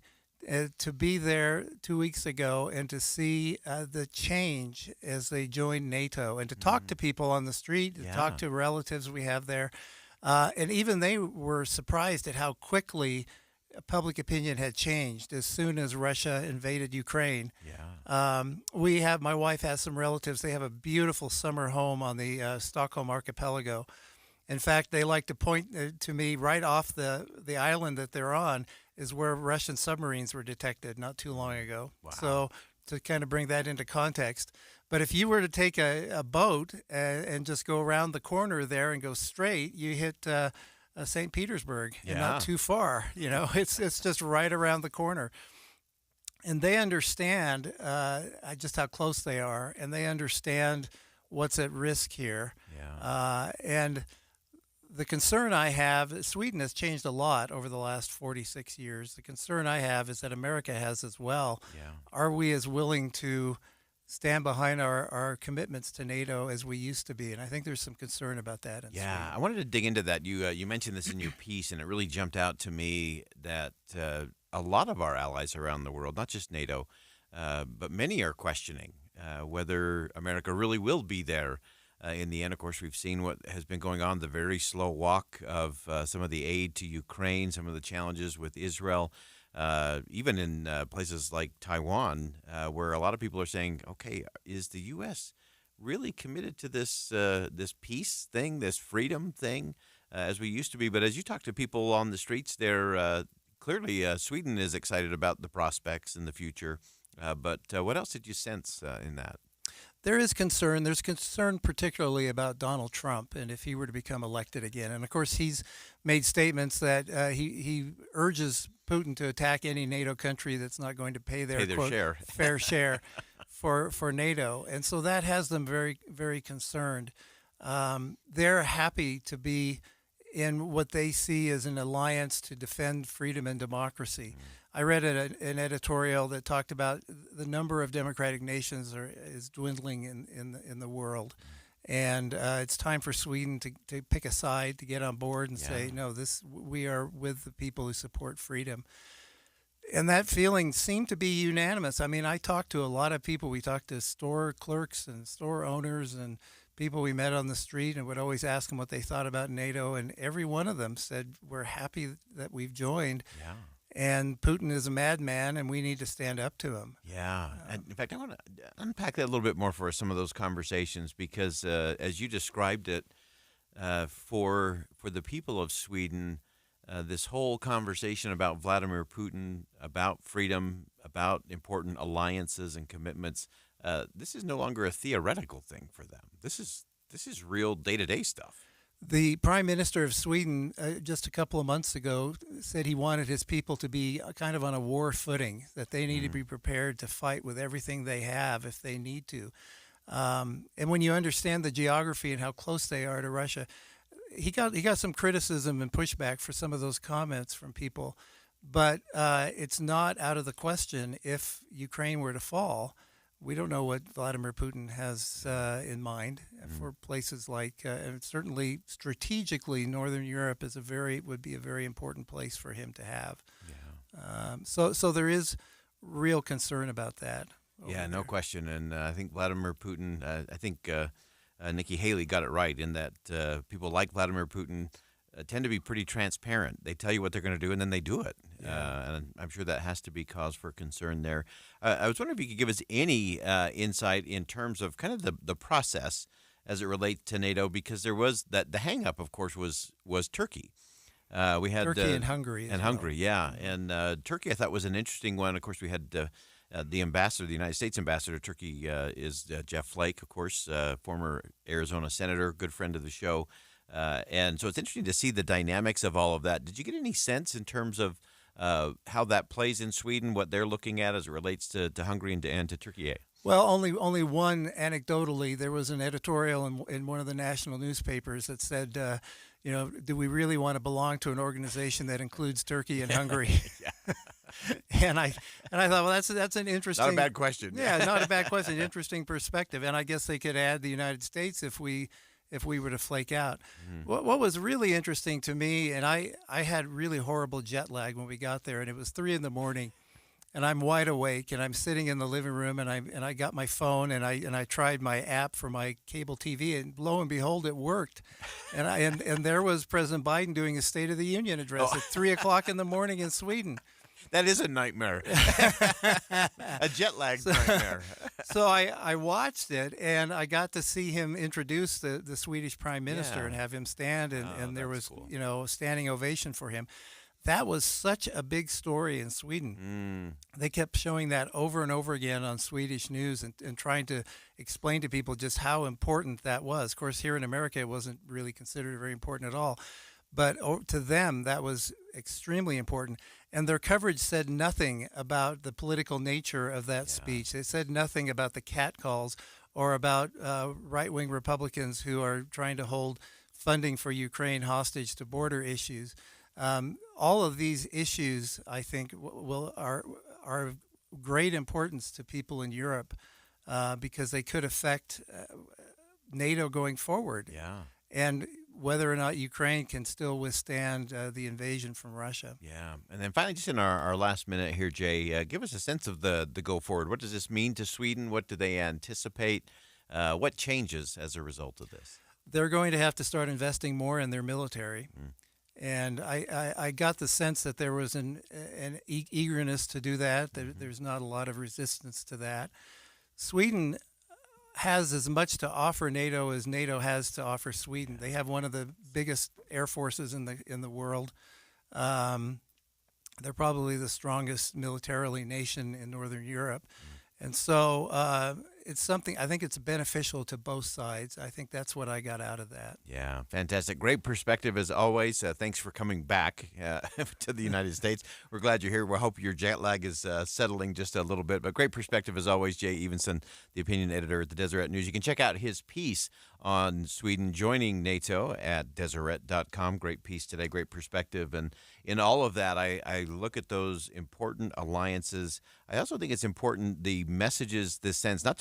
to be there 2 weeks ago and to see the change as they joined NATO and to talk to people on the street, to talk to relatives we have there. And even they were surprised at how quickly public opinion had changed as soon as Russia invaded Ukraine. My wife has some relatives. They have a beautiful summer home on the Stockholm archipelago. In fact, they like to point to me right off the island that they're on is where Russian submarines were detected not too long ago. So to kind of bring that into context. But if you were to take a boat and just go around the corner there and go straight, you hit St. Petersburg, and not too far. It's just right around the corner. And they understand just how close they are, and they understand what's at risk here. And the concern I have, Sweden has changed a lot over the last 46 years. The concern I have is that America has as well. Are we as willing to stand behind our commitments to NATO as we used to be? And I think there's some concern about that. I wanted to dig into that. You mentioned this in your piece, and it really jumped out to me that a lot of our allies around the world, not just NATO, but many are questioning whether America really will be there in the end. Of course, we've seen what has been going on, the very slow walk of some of the aid to Ukraine, some of the challenges with Israel. Even in places like Taiwan, where a lot of people are saying, okay, is the U.S. really committed to this peace thing, this freedom thing, as we used to be? But as you talk to people on the streets there, clearly Sweden is excited about the prospects in the future. But what else did you sense in that? There is concern. There's concern particularly about Donald Trump and if he were to become elected again. And, of course, he's made statements that he urges Putin to attack any NATO country that's not going to pay their quote, share. fair share for NATO. And so that has them very, very concerned. They're happy to be in what they see as an alliance to defend freedom and democracy. I read an editorial that talked about the number of democratic nations is dwindling in the world, and it's time for Sweden to pick a side, to get on board and say, no, we are with the people who support freedom. And that feeling seemed to be unanimous. I mean, I talked to a lot of people. We talked to store clerks and store owners and people we met on the street, and would always ask them what they thought about NATO, and every one of them said, we're happy that we've joined. And Putin is a madman, and we need to stand up to him. And in fact, I want to unpack that a little bit more for some of those conversations, because as you described it, for the people of Sweden, this whole conversation about Vladimir Putin, about freedom, about important alliances and commitments, this is no longer a theoretical thing for them. This is real day-to-day stuff. The Prime Minister of Sweden just a couple of months ago said he wanted his people to be kind of on a war footing, that they need to be prepared to fight with everything they have if they need to. And when you understand the geography and how close they are to Russia, he got some criticism and pushback for some of those comments from people. But it's not out of the question if Ukraine were to fall. We don't know what Vladimir Putin has in mind for places like, certainly strategically, Northern Europe would be a very important place for him to have. So there is real concern about that. No question. And I think Vladimir Putin, Nikki Haley got it right in that people like Vladimir Putin tend to be pretty transparent. They tell you what they're going to do, and then they do it. And I'm sure that has to be cause for concern there. I was wondering if you could give us any insight in terms of kind of the process as it relates to NATO, because there was the hang-up, of course, was Turkey. We had Turkey and Hungary. And Hungary, And Turkey, I thought, was an interesting one. Of course, we had The ambassador, the United States ambassador to Turkey, is Jeff Flake, of course, former Arizona senator, good friend of the show. And so it's interesting to see the dynamics of all of that. Did you get any sense in terms of how that plays in Sweden, what they're looking at as it relates to Hungary and to Turkey? Well, only one anecdotally. There was an editorial in one of the national newspapers that said, do we really want to belong to an organization that includes Turkey and Hungary? And I thought, well, that's an interesting. Not a bad question. Yeah, not a bad question. Interesting perspective. And I guess they could add the United States if we were to flake out. What was really interesting to me, and I had really horrible jet lag when we got there, and it was 3 a.m. And I'm wide awake, and I'm sitting in the living room, and I got my phone, and I tried my app for my cable TV, and lo and behold, it worked. And there was President Biden doing a State of the Union address at 3 o'clock in the morning in Sweden. That is a nightmare. A jet lag nightmare. So I watched it, and I got to see him introduce the Swedish Prime Minister and have him stand, and there was cool. Standing ovation for him. That was such a big story in Sweden. They kept showing that over and over again on Swedish news and trying to explain to people just how important that was. Of course, here in America, it wasn't really considered very important at all. But to them, that was extremely important. And their coverage said nothing about the political nature of that speech. They said nothing about the catcalls or about right-wing Republicans who are trying to hold funding for Ukraine hostage to border issues. All of these issues, I think, are of great importance to people in Europe because they could affect NATO going forward. Yeah. And whether or not Ukraine can still withstand the invasion from Russia. Yeah. And then finally, just in our last minute here, Jay, give us a sense of the go forward. What does this mean to Sweden? What do they anticipate? What changes as a result of this? They're going to have to start investing more in their military. And I got the sense that there was an eagerness to do that. There's not a lot of resistance to that. Sweden has as much to offer NATO as NATO has to offer Sweden. They have one of the biggest air forces in the world. They're probably the strongest militarily nation in Northern Europe. And so it's something, I think it's beneficial to both sides. I think that's what I got out of that. Yeah, fantastic. Great perspective as always. Thanks for coming back to the United States. We're glad you're here. We hope your jet lag is settling just a little bit. But great perspective as always, Jay Evenson, the opinion editor at the Deseret News. You can check out his piece on Sweden joining NATO at Deseret.com. Great piece today, great perspective. And in all of that, I look at those important alliances. I also think it's important the messages this sends not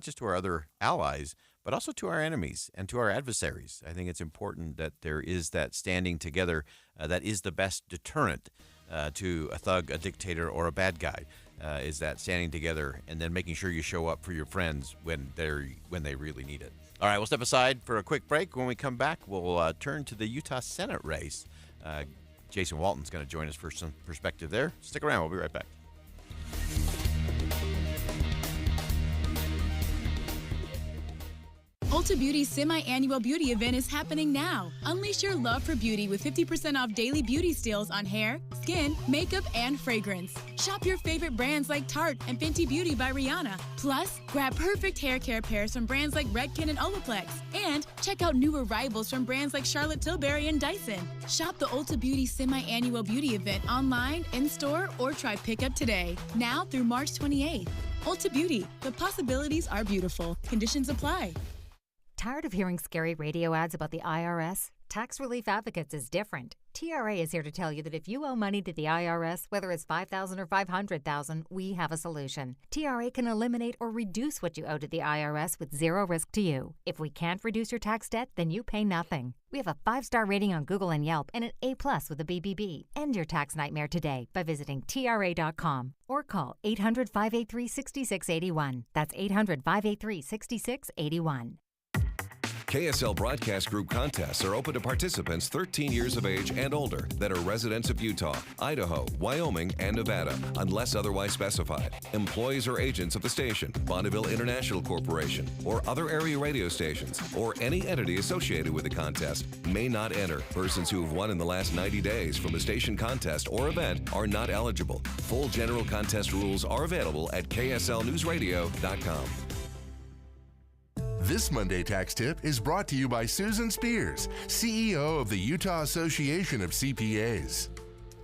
just to our other allies, but also to our enemies and to our adversaries. I think it's important that there is that standing together that is the best deterrent to a thug, a dictator, or a bad guy. Is that standing together and then making sure you show up for your friends when they really need it. All right, we'll step aside for a quick break. When we come back, we'll turn to the Utah Senate race. Jason Walton's going to join us for some perspective there. Stick around. We'll be right back. Ulta Beauty's semi-annual beauty event is happening now. Unleash your love for beauty with 50% off daily beauty steals on hair, skin, makeup, and fragrance. Shop your favorite brands like Tarte and Fenty Beauty by Rihanna. Plus, grab perfect hair care pairs from brands like Redken and Olaplex. And check out new arrivals from brands like Charlotte Tilbury and Dyson. Shop the Ulta Beauty semi-annual beauty event online, in-store, or try pickup today. Now through March 28th. Ulta Beauty. The possibilities are beautiful. Conditions apply. Tired of hearing scary radio ads about the IRS? Tax Relief Advocates is different. TRA is here to tell you that if you owe money to the IRS, whether it's $5,000 or $500,000, we have a solution. TRA can eliminate or reduce what you owe to the IRS with zero risk to you. If we can't reduce your tax debt, then you pay nothing. We have a 5-star rating on Google and Yelp and an A+ with a BBB. End your tax nightmare today by visiting TRA.com or call 800-583-6681. That's 800-583-6681. KSL Broadcast Group contests are open to participants 13 years of age and older that are residents of Utah, Idaho, Wyoming, and Nevada, unless otherwise specified. Employees or agents of the station, Bonneville International Corporation, or other area radio stations, or any entity associated with the contest may not enter. Persons who have won in the last 90 days from a station contest or event are not eligible. Full general contest rules are available at kslnewsradio.com. This Monday Tax Tip is brought to you by Susan Spears, CEO of the Utah Association of CPAs.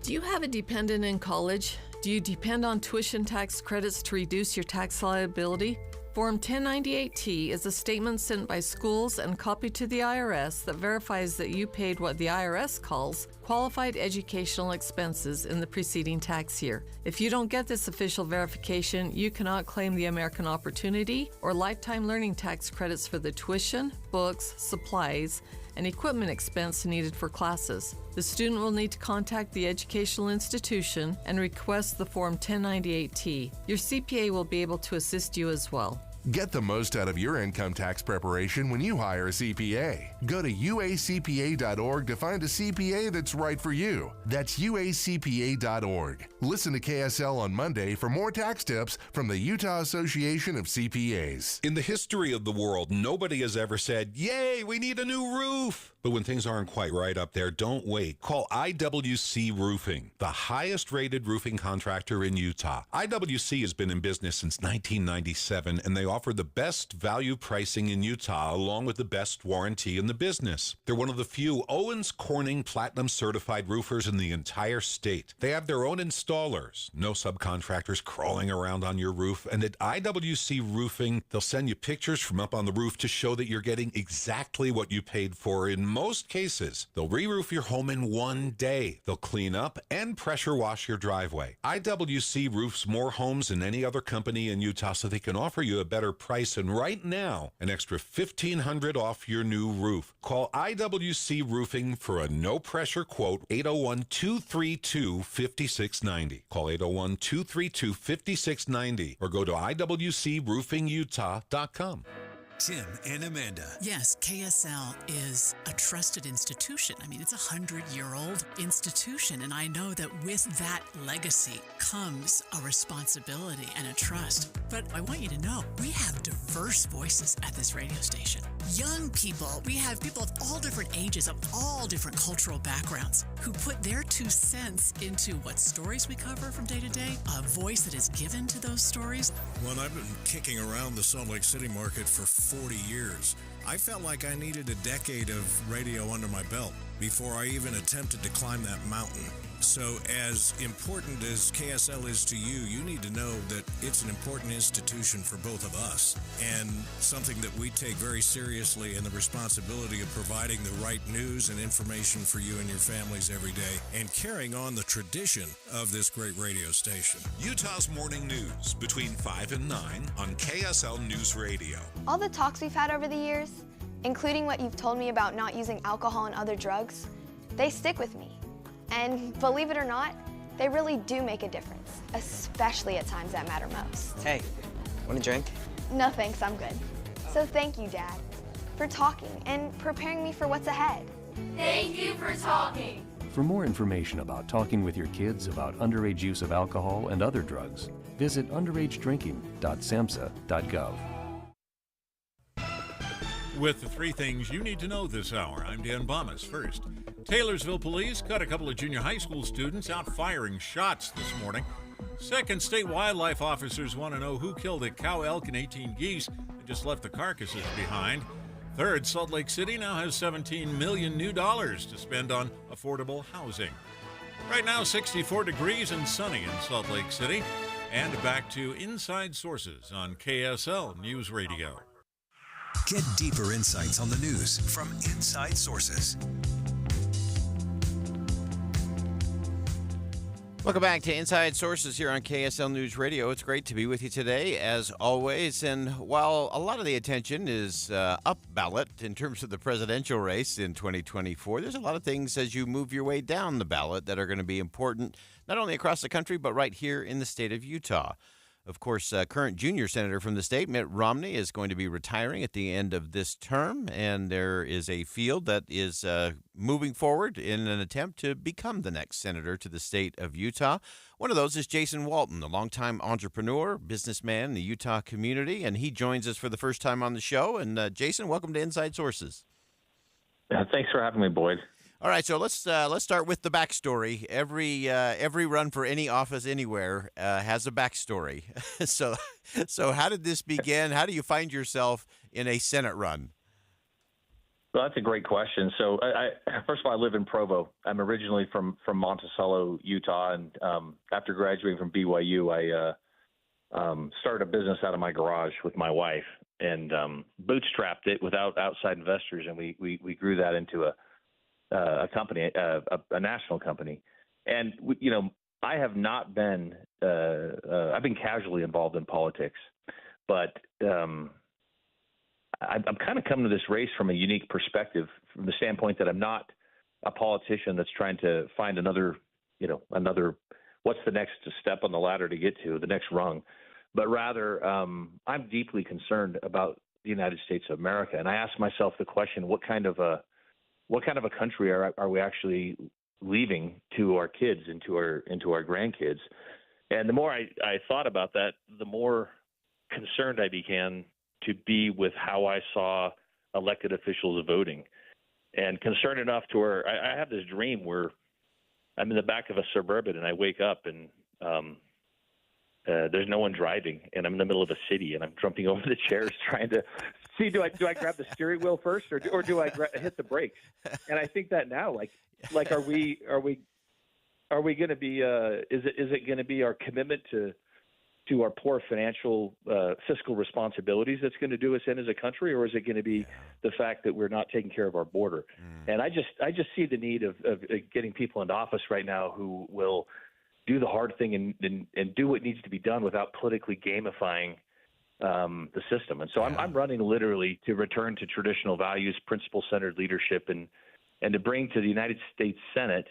Do you have a dependent in college? Do you depend on tuition tax credits to reduce your tax liability? Form 1098-T is a statement sent by schools and copied to the IRS that verifies that you paid what the IRS calls qualified educational expenses in the preceding tax year. If you don't get this official verification, you cannot claim the American Opportunity or Lifetime Learning Tax credits for the tuition, books, supplies, and equipment expense needed for classes. The student will need to contact the educational institution and request the Form 1098-T. Your CPA will be able to assist you as well. Get the most out of your income tax preparation when you hire a CPA. Go to uacpa.org to find a CPA that's right for you. That's uacpa.org. Listen to KSL on Monday for more tax tips from the Utah Association of CPAs. In the history of the world, nobody has ever said, "Yay, we need a new roof." But when things aren't quite right up there, don't wait. Call IWC Roofing, the highest rated roofing contractor in Utah. IWC has been in business since 1997, and they offer the best value pricing in Utah along with the best warranty in the business. They're one of the few Owens Corning Platinum certified roofers in the entire state. They have their own installers, no subcontractors crawling around on your roof. And at IWC Roofing, they'll send you pictures from up on the roof to show that you're getting exactly what you paid for. In most cases, they'll re-roof your home in one day. They'll clean up and pressure wash your driveway. IWC roofs more homes than any other company in Utah, so they can offer you a better price, and right now, an extra $1,500 off your new roof. Call IWC Roofing for a no-pressure quote, 801-232-5690. Call 801-232-5690 or go to IWCRoofingUtah.com. Tim and Amanda. Yes, KSL is a trusted institution. I mean, it's a 100-year-old institution, and I know that with that legacy comes a responsibility and a trust. But I want you to know, we have diverse voices at this radio station. Young people, we have people of all different ages, of all different cultural backgrounds, who put their 2 cents into what stories we cover from day to day, a voice that is given to those stories. Well, I've been kicking around the Salt Lake City market for 40 years. I felt like I needed a decade of radio under my belt before I even attempted to climb that mountain. So as important as KSL is to you, you need to know that it's an important institution for both of us and something that we take very seriously, in the responsibility of providing the right news and information for you and your families every day and carrying on the tradition of this great radio station. Utah's Morning News between 5 and 9 on KSL News Radio. All the talks we've had over the years, including what you've told me about not using alcohol and other drugs, they stick with me. And believe it or not, they really do make a difference, especially at times that matter most. Hey, want a drink? No thanks, I'm good. So thank you, Dad, for talking and preparing me for what's ahead. Thank you for talking. For more information about talking with your kids about underage use of alcohol and other drugs, visit underagedrinking.samhsa.gov. With the 3 things you need to know this hour, I'm Dan Bomas. First, Taylorsville police caught a couple of junior high school students out firing shots this morning. Second, state wildlife officers want to know who killed a cow, elk, and 18 geese and just left the carcasses behind. Third, Salt Lake City now has $17 million new dollars to spend on affordable housing. Right now, 64 degrees and sunny in Salt Lake City. And back to Inside Sources on KSL News Radio. Get deeper insights on the news from Inside Sources. Welcome back to Inside Sources here on KSL News Radio. It's great to be with you today, as always. And while a lot of the attention is up ballot in terms of the presidential race in 2024, there's a lot of things as you move your way down the ballot that are going to be important, not only across the country, but right here in the state of Utah. Of course, current junior senator from the state, Mitt Romney, is going to be retiring at the end of this term, and there is a field that is moving forward in an attempt to become the next senator to the state of Utah. One of those is Jason Walton, a longtime entrepreneur, businessman in the Utah community, and he joins us for the first time on the show. And Jason, welcome to Inside Sources. Thanks for having me, Boyd. All right, so let's start with the backstory. Every run for any office anywhere has a backstory. so how did this begin? How do you find yourself in a Senate run? Well, that's a great question. So, first of all, I live in Provo. I'm originally from Monticello, Utah, and after graduating from BYU, I started a business out of my garage with my wife and bootstrapped it without outside investors, and we grew that into a company, a national company. And I have not been. I've been casually involved in politics, but I'm kind of coming to this race from a unique perspective, from the standpoint that I'm not a politician that's trying to find another what's the next step on the ladder to get to the next rung, but rather I'm deeply concerned about the United States of America, and I ask myself the question: what kind of a country are we actually leaving to our kids and to our grandkids? And the more I thought about that, the more concerned I began to be with how I saw elected officials voting, and concerned enough to where I have this dream where I'm in the back of a Suburban and I wake up and there's no one driving, and I'm in the middle of a city, and I'm jumping over the chairs trying to see, do I grab the steering wheel first, or do I hit the brakes? And I think that now, like are we going to be is it going to be our commitment to our poor financial fiscal responsibilities that's going to do us in as a country, or is it going to be the fact that we're not taking care of our border? And I just see the need of getting people into office right now who will do the hard thing and do what needs to be done without politically gamifying the system. And so I'm running literally to return to traditional values, principle-centered leadership, and to bring to the United States Senate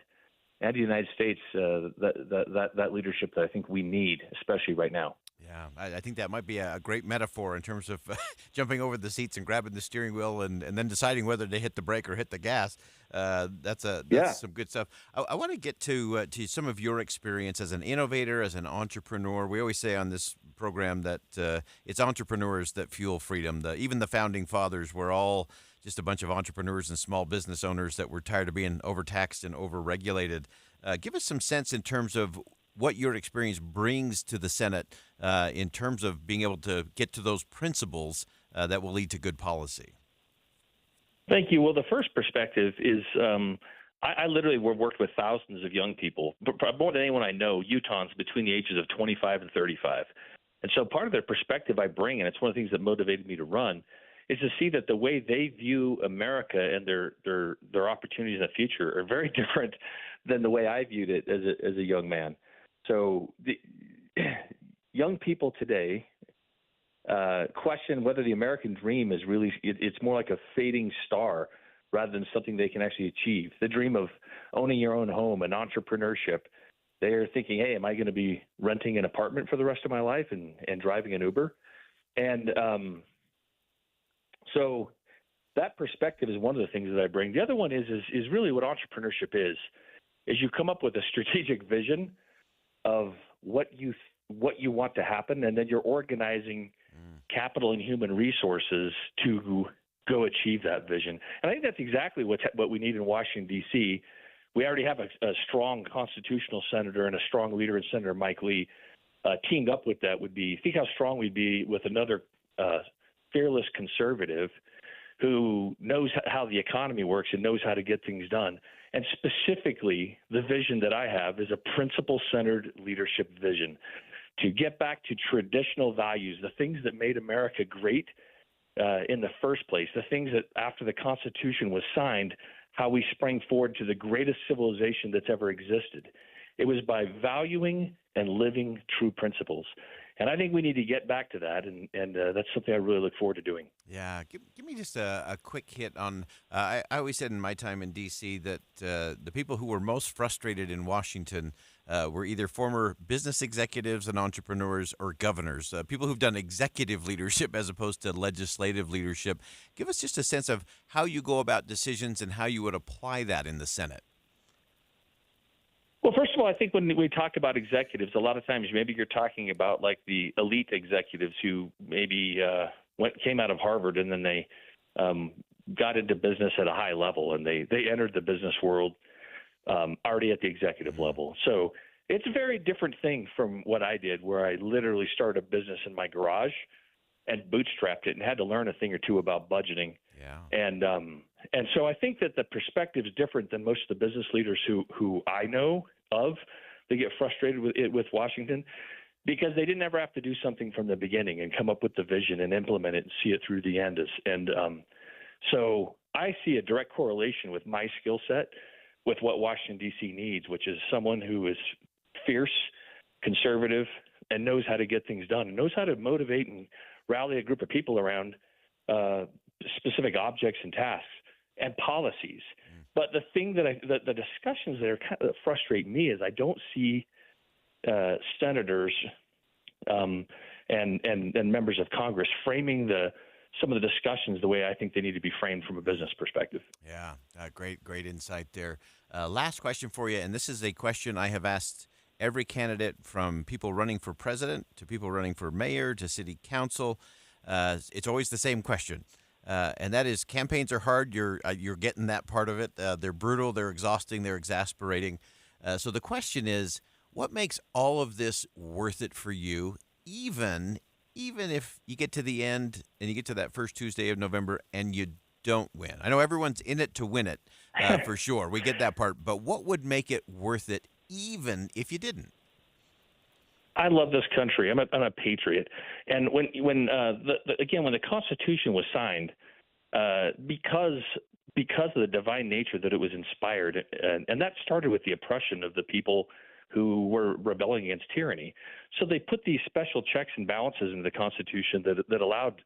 and the United States that leadership that I think we need, especially right now. Yeah, I think that might be a great metaphor in terms of jumping over the seats and grabbing the steering wheel and then deciding whether to hit the brake or hit the gas. That's some good stuff. I want to get to some of your experience as an innovator, as an entrepreneur. We always say on this program that it's entrepreneurs that fuel freedom. Even the founding fathers were all just a bunch of entrepreneurs and small business owners that were tired of being overtaxed and overregulated. Give us some sense in terms of what your experience brings to the Senate in terms of being able to get to those principles that will lead to good policy. Thank you. Well, the first perspective is I literally worked with thousands of young people, but more than anyone I know, Utahns between the ages of 25 and 35. And so part of their perspective I bring, and it's one of the things that motivated me to run, is to see that the way they view America and their opportunities in the future are very different than the way I viewed it as a young man. So the young people today question whether the American dream is really it's more like a fading star rather than something they can actually achieve. The dream of owning your own home and entrepreneurship, they are thinking, hey, am I going to be renting an apartment for the rest of my life and driving an Uber? And so that perspective is one of the things that I bring. The other one is really what entrepreneurship is you come up with a strategic vision of what you want to happen, and then you're organizing capital and human resources to go achieve that vision. And I think that's exactly what we need in Washington, D.C. We already have a strong constitutional senator and a strong leader in Senator Mike Lee. Teamed up with that would be, think how strong we'd be with another fearless conservative who knows how the economy works and knows how to get things done. And specifically, the vision that I have is a principle-centered leadership vision to get back to traditional values, the things that made America great in the first place, the things that after the Constitution was signed, how we sprang forward to the greatest civilization that's ever existed. It was by valuing and living true principles. And I think we need to get back to that, and that's something I really look forward to doing. Yeah, give me just a quick hit on. I always said in my time in D.C. that the people who were most frustrated in Washington were either former business executives and entrepreneurs or governors, people who've done executive leadership as opposed to legislative leadership. Give us just a sense of how you go about decisions and how you would apply that in the Senate. Well, first of all, I think when we talk about executives, a lot of times maybe you're talking about like the elite executives who maybe came out of Harvard and then they got into business at a high level, and they entered the business world already at the executive level. So it's a very different thing from what I did, where I literally started a business in my garage and bootstrapped it and had to learn a thing or two about budgeting. Yeah. And so I think that the perspective is different than most of the business leaders who I know of. They get frustrated with Washington because they didn't ever have to do something from the beginning and come up with the vision and implement it and see it through the end. So I see a direct correlation with my skill set with what Washington, D.C. needs, which is someone who is fierce, conservative, and knows how to get things done, and knows how to motivate and rally a group of people around specific objects and tasks and policies. But the thing that the discussions that are kind of frustrate me is I don't see senators and members of Congress framing some of the discussions the way I think they need to be framed from a business perspective. Yeah, great insight there. Last question for you, and this is a question I have asked every candidate, from people running for president to people running for mayor to city council. It's always the same question. And that is, campaigns are hard. You're getting that part of it. They're brutal. They're exhausting. They're exasperating. So the question is, what makes all of this worth it for you, even if you get to the end and you get to that first Tuesday of November and you don't win? I know everyone's in it to win it, for sure. We get that part. But what would make it worth it, even if you didn't? I love this country. I'm a patriot. And when the Constitution was signed, because of the divine nature that it was inspired, and that started with the oppression of the people who were rebelling against tyranny. So they put these special checks and balances into the Constitution that allowed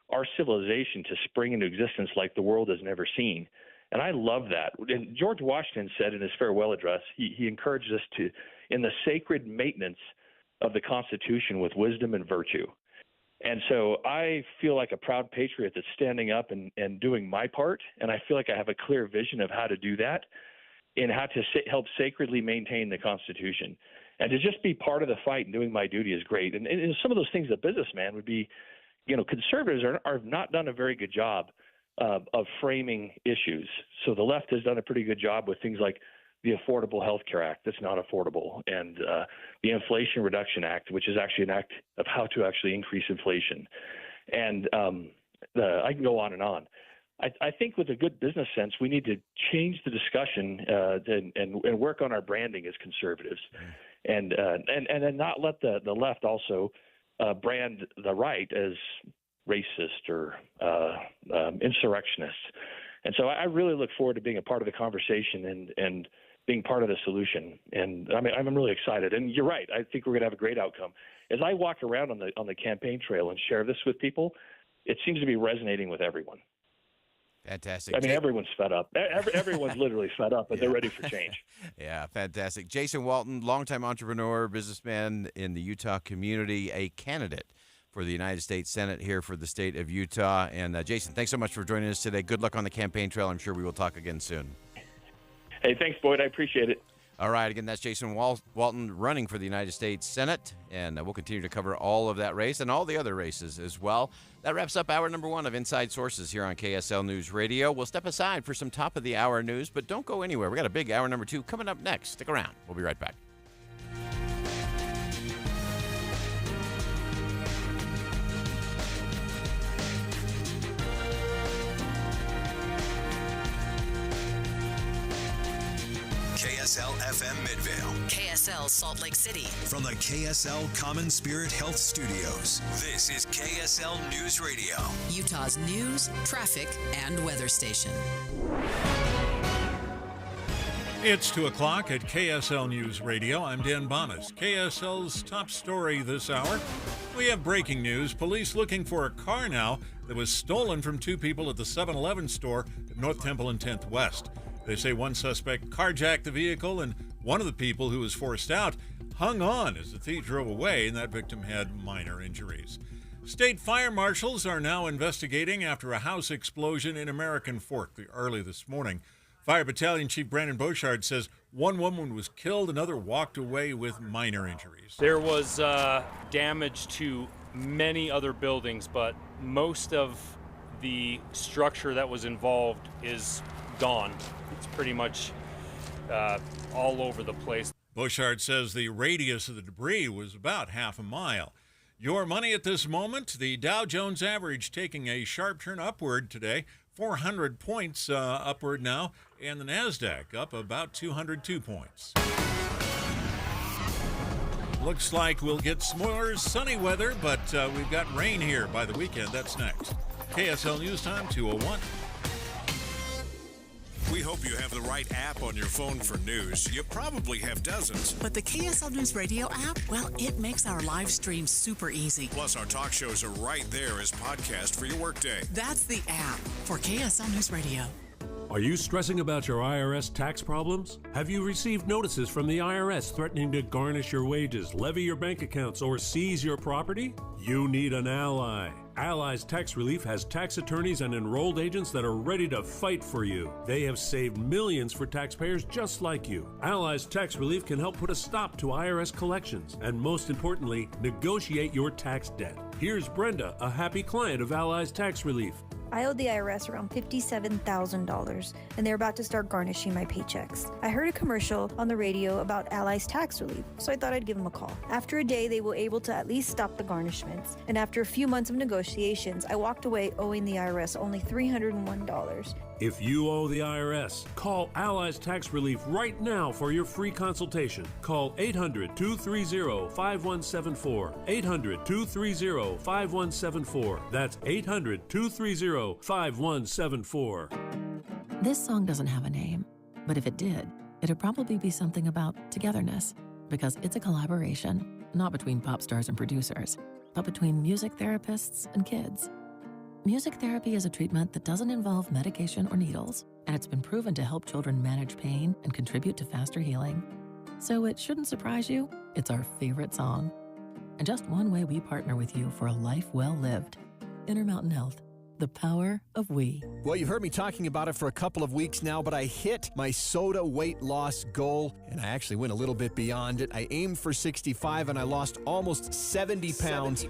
our civilization to spring into existence like the world has never seen. And I love that. And George Washington said in his farewell address, he encouraged us to, in the sacred maintenance of the Constitution, with wisdom and virtue. And so I feel like a proud patriot that's standing up and doing my part, and I feel like I have a clear vision of how to do that and how to help sacredly maintain the Constitution. And to just be part of the fight and doing my duty is great. And some of those things, a businessman would be, conservatives are not done a very good job of framing issues. So the left has done a pretty good job with things like the Affordable Health Care Act that's not affordable, and the Inflation Reduction Act, which is actually an act of how to actually increase inflation. And I can go on and on. I think with a good business sense, we need to change the discussion and work on our branding as conservatives, and then not let the left also brand the right as racist or insurrectionists. And so I really look forward to being a part of the conversation and being part of the solution. And I'm really excited. And you're right. I think we're going to have a great outcome. As I walk around on the campaign trail and share this with people, it seems to be resonating with everyone. Fantastic. I mean, everyone's fed up. Everyone's literally fed up, but they're ready for change. Yeah, fantastic. Jason Walton, longtime entrepreneur, businessman in the Utah community, a candidate for the United States Senate here for the state of Utah. And Jason, thanks so much for joining us today. Good luck on the campaign trail. I'm sure we will talk again soon. Hey, thanks, Boyd. I appreciate it. All right. Again, that's Jason Walton running for the United States Senate. And we'll continue to cover all of that race and all the other races as well. That wraps up hour number 1 of Inside Sources here on KSL News Radio. We'll step aside for some top of the hour news, but don't go anywhere. We got a big hour number 2 coming up next. Stick around. We'll be right back. KSL FM Midvale. KSL Salt Lake City. From the KSL Common Spirit Health Studios, this is KSL News Radio. Utah's news, traffic, and weather station. It's 2 o'clock at KSL News Radio. I'm Dan Bomas. KSL's top story this hour. We have breaking news. Police looking for a car now that was stolen from two people at the 7-Eleven store at North Temple and 10th West. They say one suspect carjacked the vehicle, and one of the people who was forced out hung on as the thief drove away, and that victim had minor injuries. State fire marshals are now investigating after a house explosion in American Fork early this morning. Fire Battalion Chief Brandon Beauchard says one woman was killed, another walked away with minor injuries. There was damage to many other buildings, but most of the structure that was involved is gone. It's pretty much all over the place. Beauchard says the radius of the debris was about half a mile. Your money at this moment, the Dow Jones average taking a sharp turn upward today, 400 points upward now, and the NASDAQ up about 202 points. Looks like we'll get some more sunny weather, but we've got rain here by the weekend. That's next. KSL News Time, 2:01. We hope you have the right app on your phone for news. You probably have dozens. But the KSL News Radio app, well, it makes our live stream super easy. Plus, our talk shows are right there as podcast for your workday. That's the app for KSL News Radio. Are you stressing about your IRS tax problems? Have you received notices from the IRS threatening to garnish your wages, levy your bank accounts, or seize your property? You need an ally. Allies Tax Relief has tax attorneys and enrolled agents that are ready to fight for you. They have saved millions for taxpayers just like you. Allies Tax Relief can help put a stop to IRS collections and, most importantly, negotiate your tax debt. Here's Brenda, a happy client of Allies Tax Relief. I owed the IRS around $57,000, and they're about to start garnishing my paychecks. I heard a commercial on the radio about Allies Tax Relief, so I thought I'd give them a call. After a day, they were able to at least stop the garnishments, and after a few months of negotiations, I walked away owing the IRS only $301. If you owe the IRS, call Allies Tax Relief right now for your free consultation. Call 800-230-5174. 800-230-5174. That's 800-230-5174. This song doesn't have a name, but if it did, it'd probably be something about togetherness, because it's a collaboration, not between pop stars and producers, but between music therapists and kids. Music therapy is a treatment that doesn't involve medication or needles, and it's been proven to help children manage pain and contribute to faster healing. So it shouldn't surprise you, it's our favorite song. And just one way we partner with you for a life well lived. Intermountain Health. The power of we. Well, you've heard me talking about it for a couple of weeks now, but I hit my soda weight loss goal, and I actually went a little bit beyond it. I aimed for 65, and I lost almost 70 pounds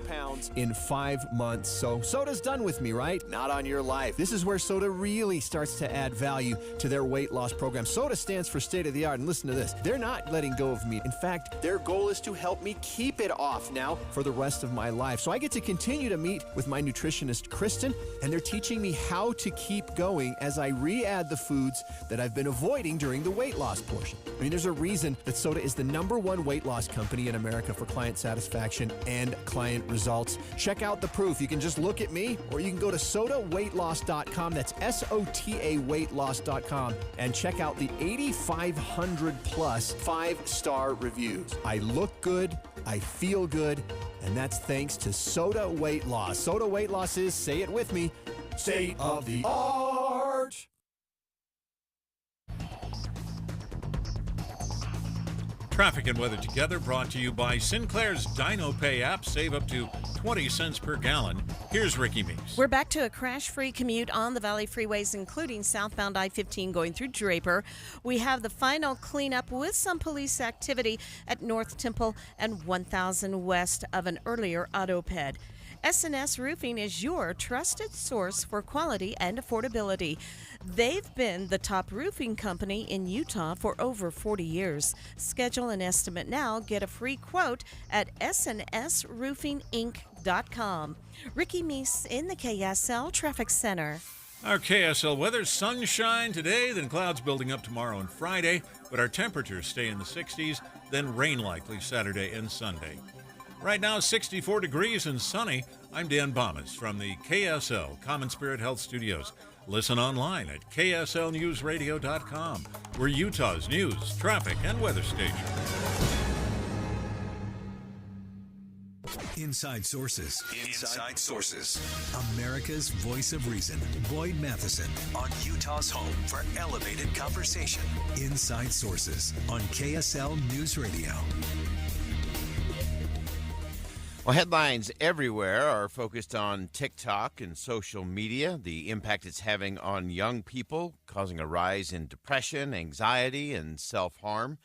in 5 months. So soda's done with me, right? Not on your life. This is where soda really starts to add value to their weight loss program. Soda stands for state of the art, and listen to this. They're not letting go of me. In fact, their goal is to help me keep it off now for the rest of my life. So I get to continue to meet with my nutritionist, Kristen, and they're teaching me how to keep going as I re-add the foods that I've been avoiding during the weight loss portion. I mean, there's a reason that Soda is the #1 weight loss company in America for client satisfaction and client results. Check out the proof. You can just look at me, or you can go to sodaweightloss.com. That's SOTA weightloss.com, and check out the 8,500 plus 5-star reviews. I look good, I feel good, and that's thanks to Soda Weight Loss. Soda Weight Loss is, say it with me, state of the art. Traffic and weather together brought to you by Sinclair's DinoPay app. Save up to 20 cents per gallon. Here's Ricky Meeks. We're back to a crash-free commute on the Valley freeways, including southbound I-15 going through Draper. We have the final cleanup with some police activity at North Temple and 1000 west of an earlier AutoPed. S&S Roofing is your trusted source for quality and affordability. They've been the top roofing company in Utah for over 40 years. Schedule an estimate now. Get a free quote at snsroofinginc.com. Ricky Meese in the KSL Traffic Center. Our KSL weather, sunshine today, then clouds building up tomorrow and Friday, but our temperatures stay in the 60s, then rain likely Saturday and Sunday. Right now, 64 degrees and sunny. I'm Dan Bomas from the KSL Common Spirit Health Studios. Listen online at kslnewsradio.com. We're Utah's news, traffic, and weather station. Inside Sources. Inside Sources. America's voice of reason. Boyd Matheson on Utah's home for elevated conversation. Inside Sources on KSL News Radio. Well, headlines everywhere are focused on TikTok and social media, the impact it's having on young people, causing a rise in depression, anxiety, and self-harm.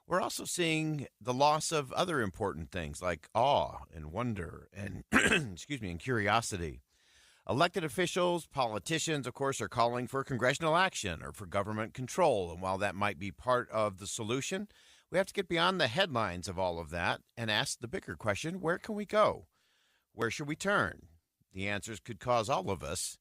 We're also seeing the loss of other important things like awe and wonder and and curiosity. Elected officials, politicians, of course, are calling for congressional action or for government control. And while that might be part of the solution, we have to get beyond the headlines of all of that and ask the bigger question, where can we go? Where should we turn? The answers could cause all of us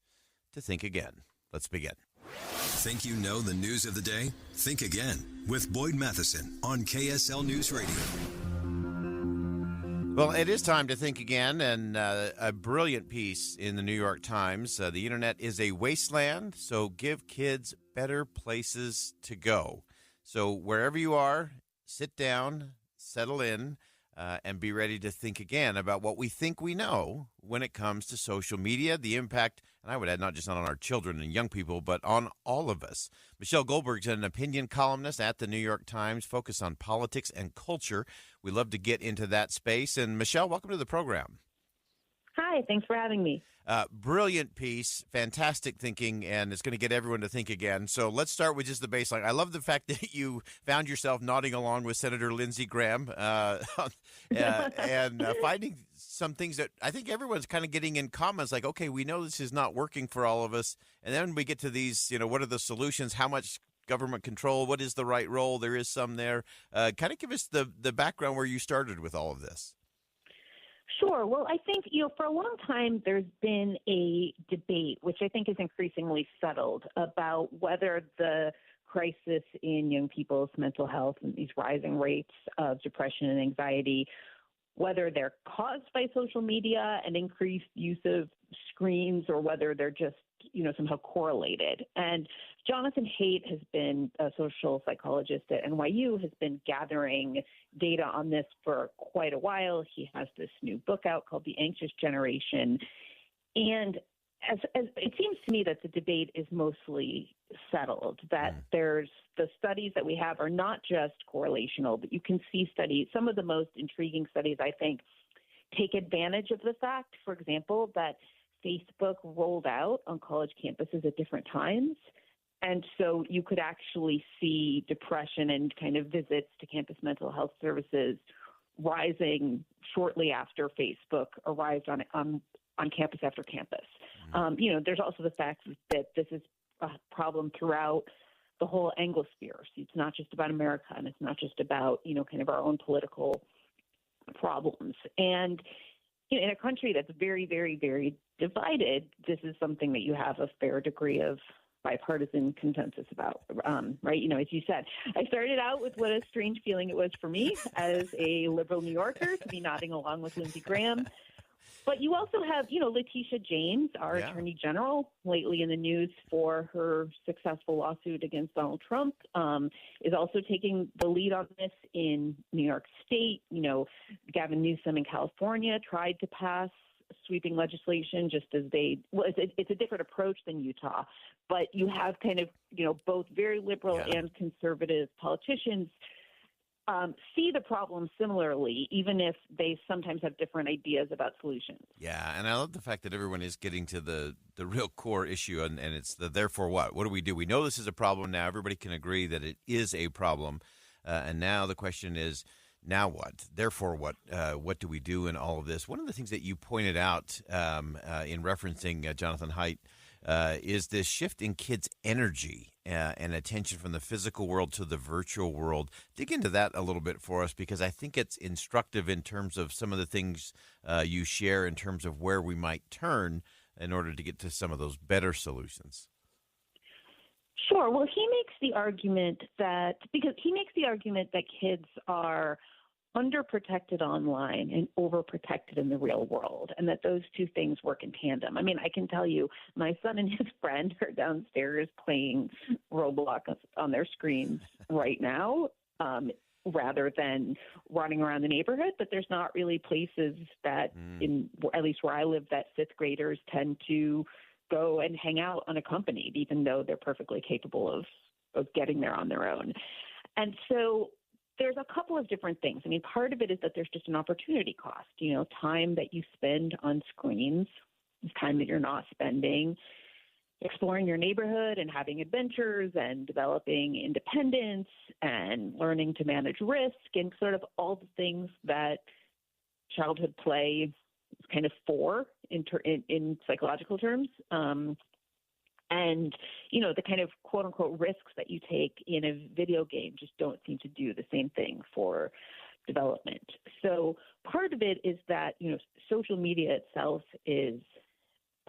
to think again. Let's begin. Think you know the news of the day? Think again with Boyd Matheson on KSL News Radio. Well, it is time to think again, and a brilliant piece in the New York Times. The internet is a wasteland, so give kids better places to go. So wherever you are, sit down, settle in, and be ready to think again about what we think we know when it comes to social media, the impact, and I would add not just on our children and young people, but on all of us. Michelle Goldberg's an opinion columnist at the New York Times, focused on politics and culture. We love to get into that space. And Michelle, welcome to the program. Hi, thanks for having me. Brilliant piece, fantastic thinking, and it's going to get everyone to think again. So let's start with just the baseline. I love the fact that you found yourself nodding along with Senator Lindsey Graham and finding some things that I think everyone's kind of getting in common. It's like, okay, we know this is not working for all of us. And then we get to these, what are the solutions? How much government control? What is the right role? There is some there. Kind of give us the background where you started with all of this. Sure. Well, I think, for a long time, there's been a debate, which I think is increasingly settled, about whether the crisis in young people's mental health and these rising rates of depression and anxiety, whether they're caused by social media and increased use of screens or whether they're just, somehow correlated. And Jonathan Haidt has been a social psychologist at NYU, has been gathering data on this for quite a while. He has this new book out called The Anxious Generation. And as it seems to me that the debate is mostly settled, that there's the studies that we have are not just correlational, but you can see studies. Some of the most intriguing studies, I think, take advantage of the fact, for example, that Facebook rolled out on college campuses at different times. And so you could actually see depression and kind of visits to campus mental health services rising shortly after Facebook arrived on campus after campus. There's also the fact that this is a problem throughout the whole Anglosphere. So it's not just about America, and it's not just about, kind of our own political problems. And in a country that's very, very, very divided, this is something that you have a fair degree of bipartisan consensus about, right? As you said, I started out with what a strange feeling it was for me as a liberal New Yorker to be nodding along with Lindsey Graham. But you also have, Letitia James, our Attorney General, lately in the news for her successful lawsuit against Donald Trump, is also taking the lead on this in New York State. Gavin Newsom in California tried to pass sweeping legislation just as it's a different approach than Utah. But you have kind of, both very liberal and conservative politicians see the problem similarly, even if they sometimes have different ideas about solutions. Yeah, and I love the fact that everyone is getting to the real core issue, and it's the therefore what? What do we do? We know this is a problem now. Everybody can agree that it is a problem. And now the question is, now what? Therefore what? What do we do in all of this? One of the things that you pointed out in referencing Jonathan Haidt is this shift in kids' energy and attention from the physical world to the virtual world. Dig into that a little bit for us, because I think it's instructive in terms of some of the things you share in terms of where we might turn in order to get to some of those better solutions. Sure. Well, he makes the argument that kids are underprotected online and overprotected in the real world, and that those two things work in tandem. I mean, I can tell you, my son and his friend are downstairs playing Roblox on their screens right now, rather than running around the neighborhood. But there's not really places that, at least where I live, that fifth graders tend to go and hang out unaccompanied, even though they're perfectly capable of getting there on their own. And so there's a couple of different things. I mean, part of it is that there's just an opportunity cost. You know, time that you spend on screens is time that you're not spending exploring your neighborhood and having adventures and developing independence and learning to manage risk and sort of all the things that childhood play is kind of for in psychological terms. And, you know, the kind of quote unquote risks that you take in a video game just don't seem to do the same thing for development. So part of it is that, you know, social media itself is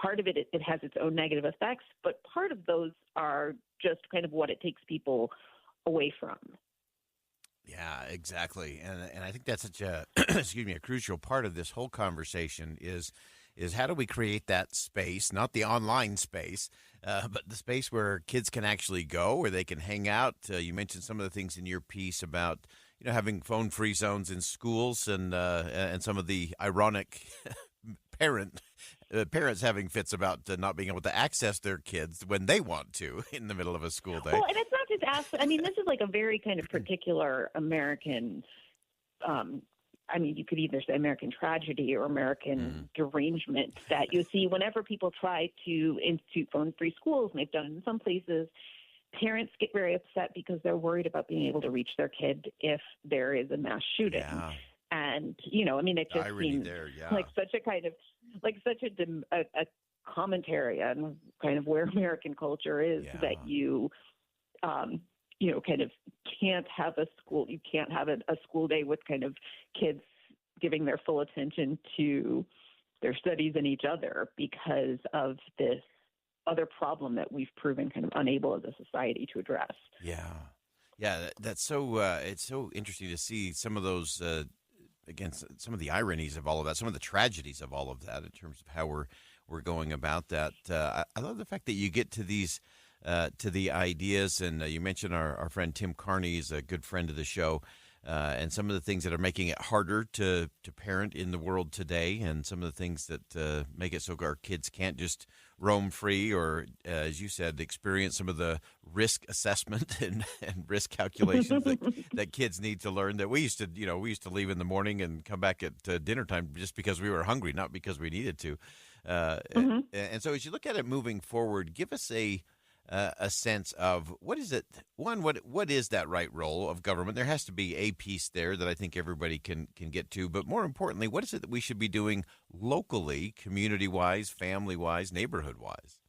part of it, it has its own negative effects, but part of those are just kind of what it takes people away from. Yeah, exactly. And I think that's such a, a crucial part of this whole conversation is how do we create that space, not the online space, but the space where kids can actually go, where they can hang out. You mentioned some of the things in your piece about, you know, having phone-free zones in schools and some of the ironic parents having fits about not being able to access their kids when they want to in the middle of a school day. Well, and it's not just I mean, this is like a very kind of particular American I mean, you could either say American tragedy or American derangement that you see whenever people try to institute phone-free schools, and they've done it in some places. Parents get very upset because they're worried about being able to reach their kid if there is a mass shooting. Yeah. And, you know, I mean, it just seems like such a kind of, like such a commentary on kind of where American culture is that you, you know, kind of can't have a school, you can't have a school day with kind of kids giving their full attention to their studies and each other because of this other problem that we've proven kind of unable as a society to address. Yeah. Yeah, that's so, it's so interesting to see some of those, again, some of the ironies of all of that, some of the tragedies of all of that in terms of how we're going about that. I love the fact that you get to these, to the ideas, and you mentioned our friend Tim Carney is a good friend of the show, and some of the things that are making it harder to parent in the world today, and some of the things that make it so our kids can't just roam free or, as you said, experience some of the risk assessment and risk calculations that kids need to learn that we used to leave in the morning and come back at dinner time just because we were hungry, not because we needed to. And so as you look at it moving forward, give us a sense of what is it? One, what is that right role of government? There has to be a piece there that I think everybody can get to. But more importantly, what is it that we should be doing locally, community-wise, family-wise, neighborhood-wise?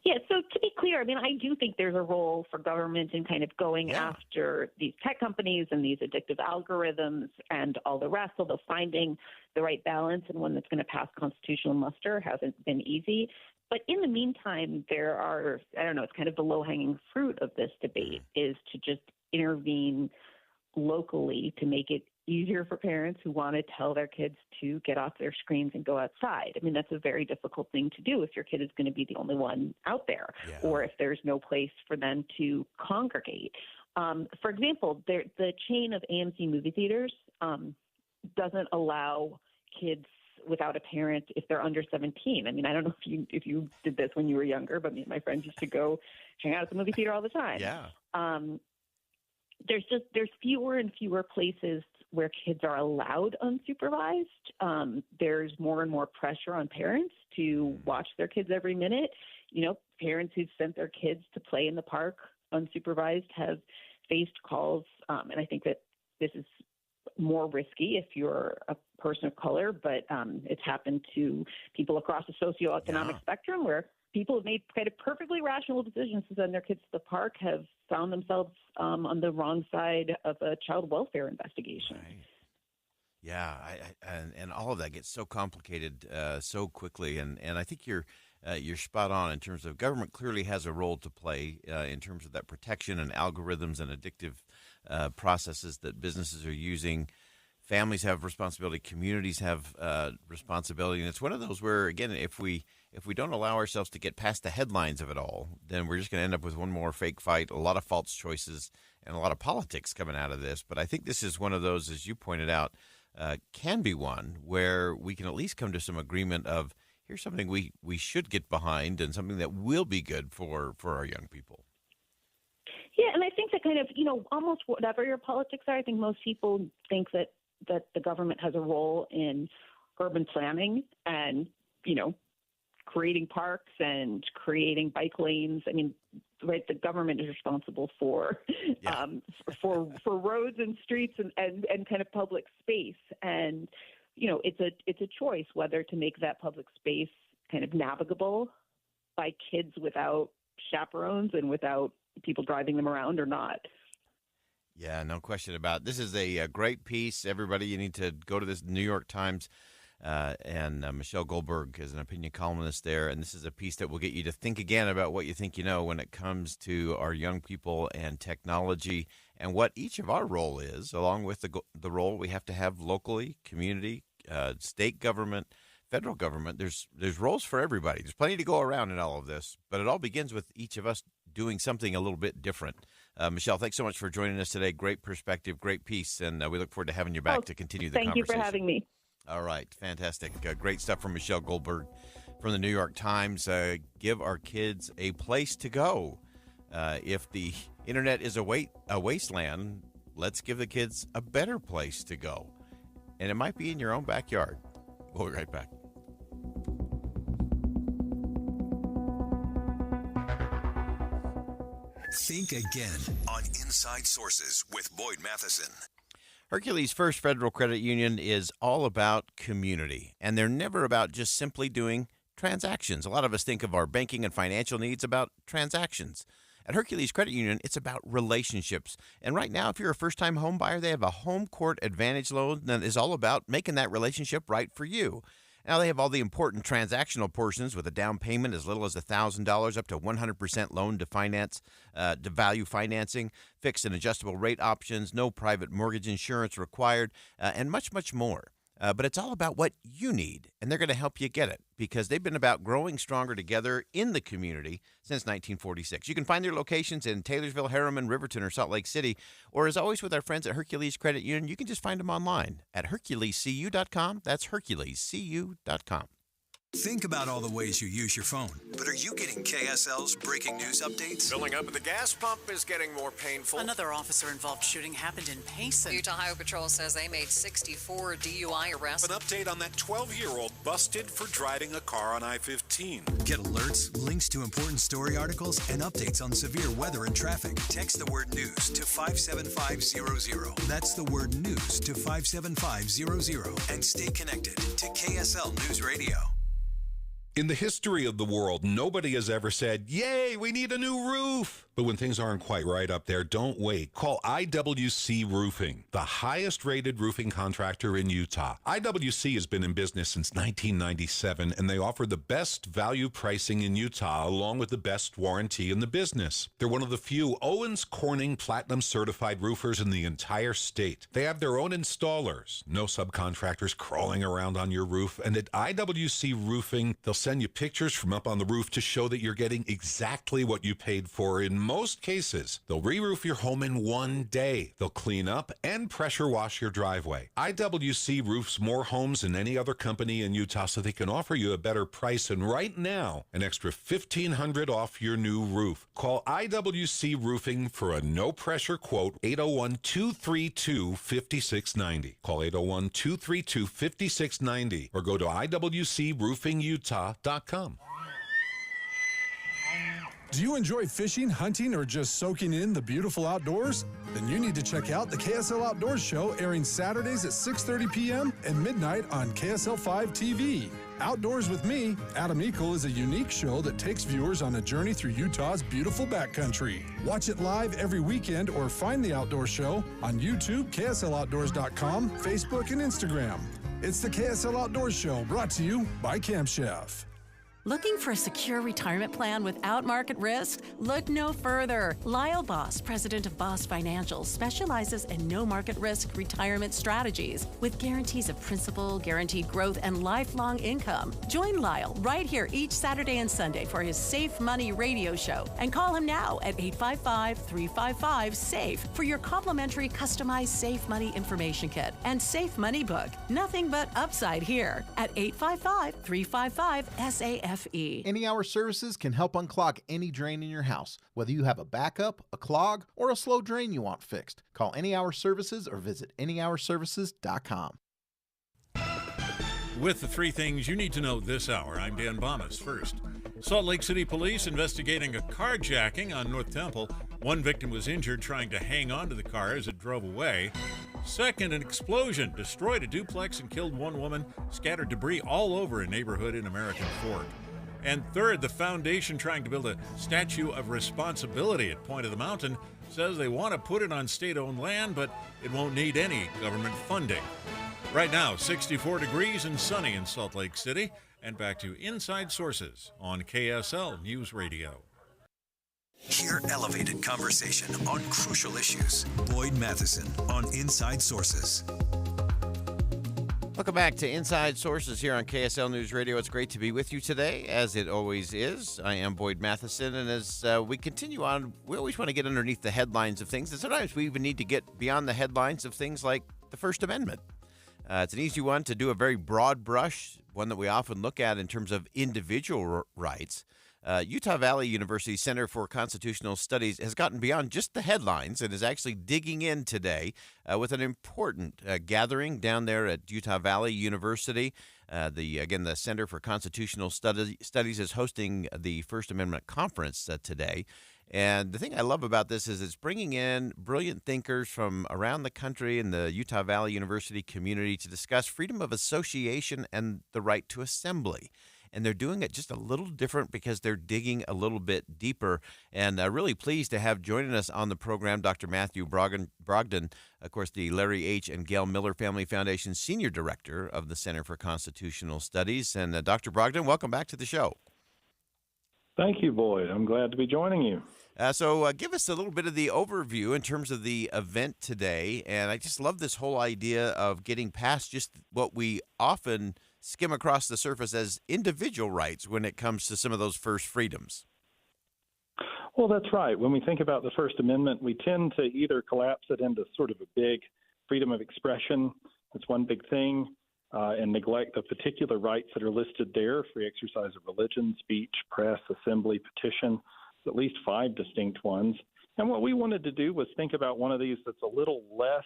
Yeah, so to be clear, I mean, I do think there's a role for government in kind of going after these tech companies and these addictive algorithms and all the rest, although finding the right balance and one that's going to pass constitutional muster hasn't been easy. But in the meantime, there are, I don't know, it's kind of the low-hanging fruit of this debate is to just intervene locally to make it easier for parents who want to tell their kids to get off their screens and go outside. I mean, that's a very difficult thing to do if your kid is going to be the only one out there or if there's no place for them to congregate. For example, the chain of AMC movie theaters doesn't allow kids without a parent if they're under 17. I mean, I don't know if you did this when you were younger, but me and my friends used to go hang out at the movie theater all the time. Yeah. There's fewer and fewer places where kids are allowed unsupervised. There's more and more pressure on parents to watch their kids every minute. You know, parents who've sent their kids to play in the park unsupervised have faced calls, and I think that this is more risky if you're a person of color, but it's happened to people across the socioeconomic spectrum where people have made kind of perfectly rational decisions to send their kids to the park have found themselves on the wrong side of a child welfare investigation. Right. Yeah, and all of that gets so complicated so quickly, and I think you're spot on in terms of government clearly has a role to play in terms of that protection and algorithms and addictive processes that businesses are using. Families have responsibility. Communities have responsibility. And it's one of those where, again, if we don't allow ourselves to get past the headlines of it all, then we're just going to end up with one more fake fight, a lot of false choices, and a lot of politics coming out of this. But I think this is one of those, as you pointed out, can be one where we can at least come to some agreement of, here's something we should get behind and something that will be good for our young people. Yeah, and I think that kind of, almost whatever your politics are, I think most people think that the government has a role in urban planning and, creating parks and creating bike lanes. I mean, right, the government is responsible for roads and streets and kind of public space. And, it's a choice whether to make that public space kind of navigable by kids without chaperones and without people driving them around or not. Yeah, no question about it. This is a great piece. Everybody, you need to go to this New York Times. And Michelle Goldberg is an opinion columnist there. And this is a piece that will get you to think again about what you think you know when it comes to our young people and technology and what each of our role is, along with the role we have to have locally, community, state government, federal government. There's roles for everybody. There's plenty to go around in all of this, but it all begins with each of us doing something a little bit different. Michelle, thanks so much for joining us today. Great perspective, great piece, and we look forward to having you back to continue the conversation. Thank you for having me. All right, fantastic. Great stuff from Michelle Goldberg from the New York Times. Give our kids a place to go. If the internet is a wasteland, let's give the kids a better place to go. And it might be in your own backyard. We'll be right back. Think again on Inside Sources with Boyd Matheson. Hercules First Federal Credit Union is all about community, and they're never about just simply doing transactions. A lot of us think of our banking and financial needs about transactions. At Hercules Credit Union, it's about relationships. And right now, if you're a first-time home buyer, they have a Home Court Advantage loan that is all about making that relationship right for you. Now, they have all the important transactional portions with a down payment as little as $1,000 up to 100% loan to finance, to value financing, fixed and adjustable rate options, no private mortgage insurance required, and much, much more. But it's all about what you need, and they're going to help you get it because they've been about growing stronger together in the community since 1946. You can find their locations in Taylorsville, Harriman, Riverton, or Salt Lake City. Or as always with our friends at Hercules Credit Union, you can just find them online at HerculesCU.com. That's HerculesCU.com. Think about all the ways you use your phone. But are you getting KSL's breaking news updates? Filling up at the gas pump is getting more painful. Another officer-involved shooting happened in Payson. Utah Highway Patrol says they made 64 DUI arrests. An update on that 12-year-old busted for driving a car on I-15. Get alerts, links to important story articles, and updates on severe weather and traffic. Text the word news to 57500. That's the word news to 57500. And stay connected to KSL News Radio. In the history of the world, nobody has ever said, yay, we need a new roof. But when things aren't quite right up there, don't wait. Call IWC Roofing, the highest rated roofing contractor in Utah. IWC has been in business since 1997, and they offer the best value pricing in Utah, along with the best warranty in the business. They're one of the few Owens Corning Platinum certified roofers in the entire state. They have their own installers, no subcontractors crawling around on your roof. And at IWC Roofing, they'll send you pictures from up on the roof to show that you're getting exactly what you paid for. In most cases, they'll re-roof your home in one day. They'll clean up and pressure wash your driveway. IWC roofs more homes than any other company in Utah, so they can offer you a better price. And right now, an extra $1,500 off your new roof. Call IWC Roofing for a no-pressure quote, 801-232-5690. Call 801-232-5690 or go to IWCRoofingUtah.com. Do you enjoy fishing, hunting, or just soaking in the beautiful outdoors? Then you need to check out the KSL Outdoors Show, airing Saturdays at 6:30 p.m. and midnight on KSL 5 TV. Outdoors with Me, Adam Eagle, is a unique show that takes viewers on a journey through Utah's beautiful backcountry. Watch it live every weekend or find the Outdoor Show on YouTube, KSLOutdoors.com, Facebook, and Instagram. It's the KSL Outdoors Show, brought to you by Camp Chef. Looking for a secure retirement plan without market risk? Look no further. Lyle Boss, president of Boss Financial, specializes in no market risk retirement strategies with guarantees of principal, guaranteed growth, and lifelong income. Join Lyle right here each Saturday and Sunday for his Safe Money radio show, and call him now at 855-355-SAFE for your complimentary customized Safe Money information kit and Safe Money book. Nothing but upside here at 855-355-SAFE. Any Hour Services can help unclog any drain in your house, whether you have a backup, a clog, or a slow drain you want fixed. Call Any Hour Services or visit anyhourservices.com. With the three things you need to know this hour, I'm Dan Bomas. First, Salt Lake City police investigating a carjacking on North Temple. One victim was injured trying to hang on to the car as it drove away. Second, an explosion destroyed a duplex and killed one woman, scattered debris all over a neighborhood in American Fork. And third, the foundation trying to build a statue of responsibility at Point of the Mountain says they want to put it on state-owned land, but it won't need any government funding. Right now, 64 degrees and sunny in Salt Lake City. And back to Inside Sources on KSL News Radio. Hear elevated conversation on crucial issues. Boyd Matheson on Inside Sources. Welcome back to Inside Sources here on KSL News Radio. It's great to be with you today, as it always is. I am Boyd Matheson, and as we continue on, we always want to get underneath the headlines of things, and sometimes we even need to get beyond the headlines of things like the First Amendment. It's an easy one to do a very broad brush, one that we often look at in terms of individual rights. Utah Valley University Center for Constitutional Studies has gotten beyond just the headlines and is actually digging in today with an important gathering down there at Utah Valley University. The Center for Constitutional Studies is hosting the First Amendment Conference today. And the thing I love about this is it's bringing in brilliant thinkers from around the country and the Utah Valley University community to discuss freedom of association and the right to assembly. And they're doing it just a little different because they're digging a little bit deeper. And really pleased to have joining us on the program Dr. Matthew Brogdon, of course, the Larry H. and Gail Miller Family Foundation Senior Director of the Center for Constitutional Studies. And Dr. Brogdon, welcome back to the show. Thank you, Boyd. I'm glad to be joining you. So give us a little bit of the overview in terms of the event today. And I just love this whole idea of getting past just what we often skim across the surface as individual rights when it comes to some of those first freedoms. Well, that's right. When we think about the First Amendment, we tend to either collapse it into sort of a big freedom of expression. That's one big thing. And neglect the particular rights that are listed there: free exercise of religion, speech, press, assembly, petition, at least 5 distinct ones. And what we wanted to do was think about one of these that's a little less,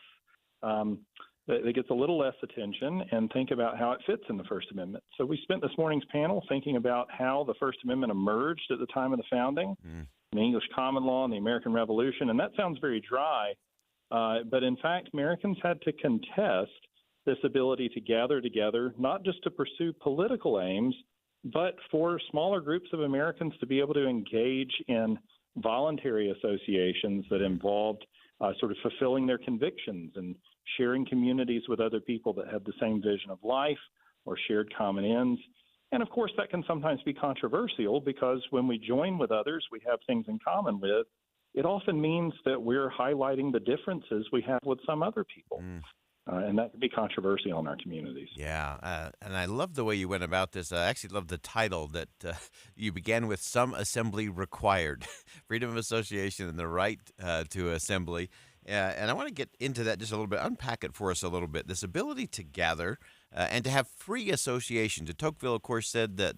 that gets a little less attention, and think about how it fits in the First Amendment. So we spent this morning's panel thinking about how the First Amendment emerged at the time of the founding, the English common law and the American Revolution. And that sounds very dry, but in fact, Americans had to contest this ability to gather together, not just to pursue political aims, but for smaller groups of Americans to be able to engage in voluntary associations that involved sort of fulfilling their convictions and sharing communities with other people that had the same vision of life or shared common ends. And of course, that can sometimes be controversial because when we join with others we have things in common with, it often means that we're highlighting the differences we have with some other people. And that can be controversial in our communities. Yeah, and I love the way you went about this. I actually love the title that you began with: Some Assembly Required, Freedom of Association and the Right to Assembly. And I want to get into that just a little bit, unpack it for us a little bit. This ability to gather and to have free association. De Tocqueville, of course, said that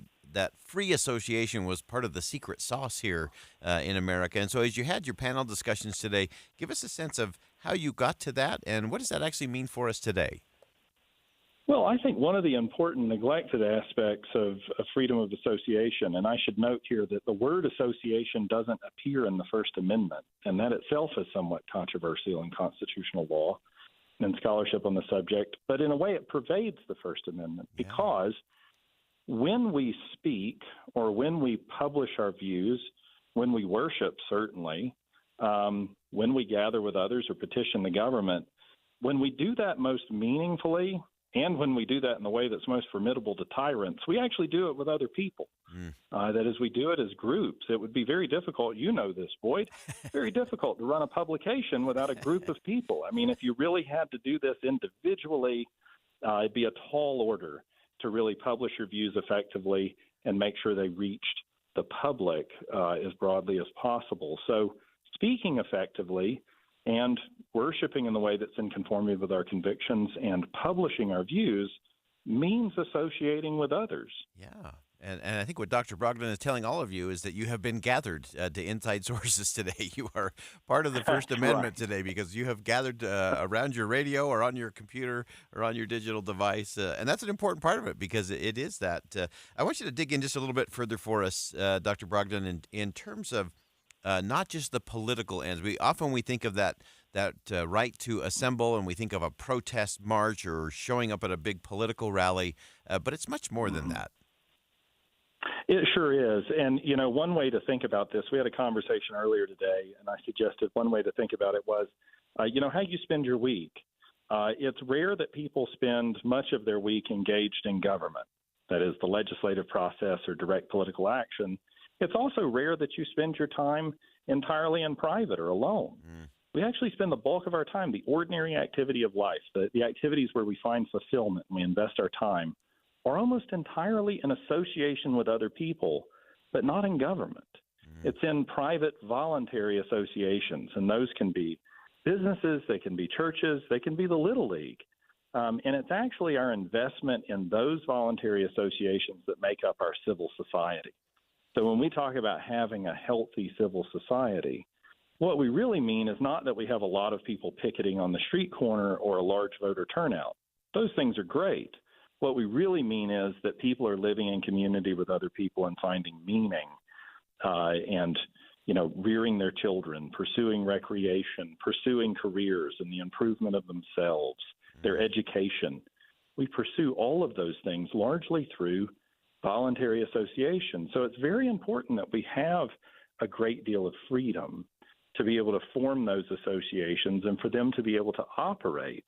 free association was part of the secret sauce here in America. And so as you had your panel discussions today, give us a sense of how you got to that and what does that actually mean for us today? Well, I think one of the important neglected aspects of freedom of association, and I should note here that the word association doesn't appear in the First Amendment, and that itself is somewhat controversial in constitutional law and scholarship on the subject, but in a way it pervades the First Amendment because when we speak or when we publish our views, when we worship, certainly, when we gather with others or petition the government, when we do that most meaningfully And when we do that in the way that's most formidable to tyrants, we actually do it with other people. That is, we do it as groups. It would be very difficult, you know this, Boyd, very difficult to run a publication without a group of people. I mean, if you really had to do this individually, it'd be a tall order to really publish your views effectively and make sure they reached the public as broadly as possible. So speaking effectively and worshiping in the way that's in conformity with our convictions and publishing our views means associating with others. Yeah. And I think what Dr. Brogdon is telling all of you is that you have been gathered to Inside Sources today. You are part of the First Amendment today because you have gathered around your radio or on your computer or on your digital device. And that's an important part of it because it is that. I want you to dig in just a little bit further for us, Dr. Brogdon, in terms of not just the political ends. We think of that right to assemble, and we think of a protest march or showing up at a big political rally, but it's much more than that. It sure is. And, you know, one way to think about this, we had a conversation earlier today, and I suggested one way to think about it was, you know, how you spend your week. It's rare that people spend much of their week engaged in government, that is, the legislative process or direct political action. It's also rare that you spend your time entirely in private or alone. We actually spend the bulk of our time, the ordinary activity of life, the activities where we find fulfillment and we invest our time, are almost entirely in association with other people, but not in government. It's in private voluntary associations, and those can be businesses, they can be churches, they can be the Little League. And it's actually our investment in those voluntary associations that make up our civil society. So when we talk about having a healthy civil society, what we really mean is not that we have a lot of people picketing on the street corner or a large voter turnout. Those things are great. What we really mean is that people are living in community with other people and finding meaning and, you know, rearing their children, pursuing recreation, pursuing careers and the improvement of themselves, their education. We pursue all of those things largely through voluntary association. So it's very important that we have a great deal of freedom to be able to form those associations and for them to be able to operate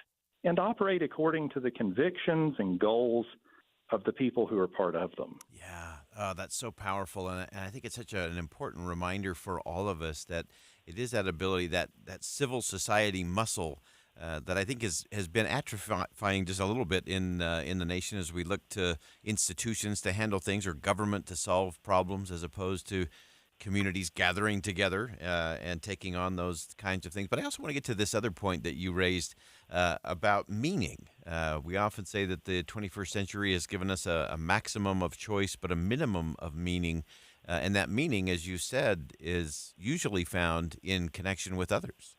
according to the convictions and goals of the people who are part of them. Yeah, that's so powerful. And I think it's such an important reminder for all of us that it is that ability, that civil society muscle that I think has been atrophying just a little bit in the nation as we look to institutions to handle things or government to solve problems as opposed to communities gathering together and taking on those kinds of things. But I also want to get to this other point that you raised about meaning. We often say that the 21st century has given us a maximum of choice, but a minimum of meaning. And that meaning, as you said, is usually found in connection with others.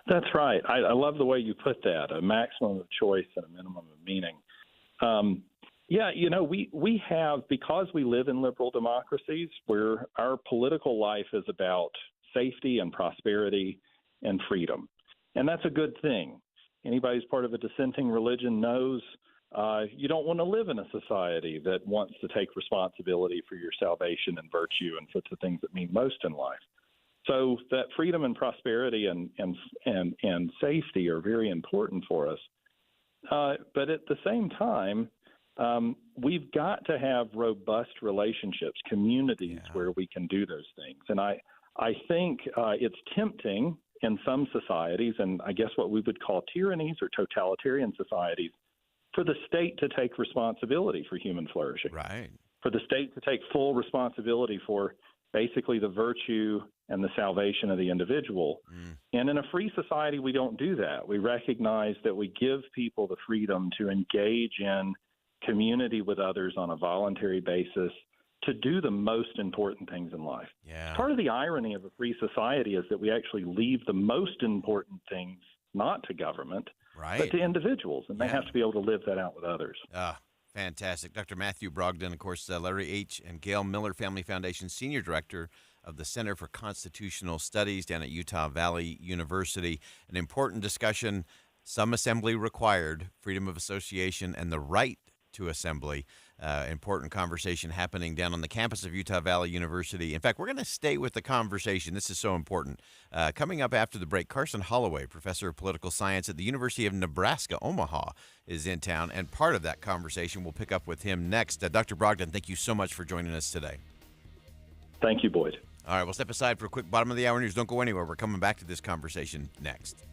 That's right. I love the way you put that, a maximum of choice and a minimum of meaning. Yeah, you know, we have, because we live in liberal democracies where our political life is about safety and prosperity and freedom. And that's a good thing. Anybody who's part of a dissenting religion knows you don't want to live in a society that wants to take responsibility for your salvation and virtue and for the things that mean most in life. So that freedom and prosperity and safety are very important for us. But at the same time, we've got to have robust relationships, communities where we can do those things. And I think it's tempting in some societies, and I guess what we would call tyrannies or totalitarian societies, for the state to take responsibility for human flourishing. Right. For the state to take full responsibility for basically the virtue and the salvation of the individual. And in a free society, we don't do that. We recognize that we give people the freedom to engage in community with others on a voluntary basis to do the most important things in life. Yeah. Part of the irony of a free society is that we actually leave the most important things not to government, but to individuals, and they have to be able to live that out with others. Fantastic. Dr. Matthew Brogdon, of course, Larry H. and Gail Miller Family Foundation Senior Director of the Center for Constitutional Studies down at Utah Valley University. An important discussion, some assembly required, freedom of association, and the right to assembly. Important conversation happening down on the campus of Utah Valley University. In fact, we're going to stay with the conversation. This is so important. Coming up after the break, Carson Holloway, professor of political science at the University of Nebraska, Omaha, is in town, and part of that conversation we'll pick up with him next. Dr. Brogdon, thank you so much for joining us today. Thank you, Boyd. All right, we'll step aside for a quick bottom of the hour news. Don't go anywhere. We're coming back to this conversation next.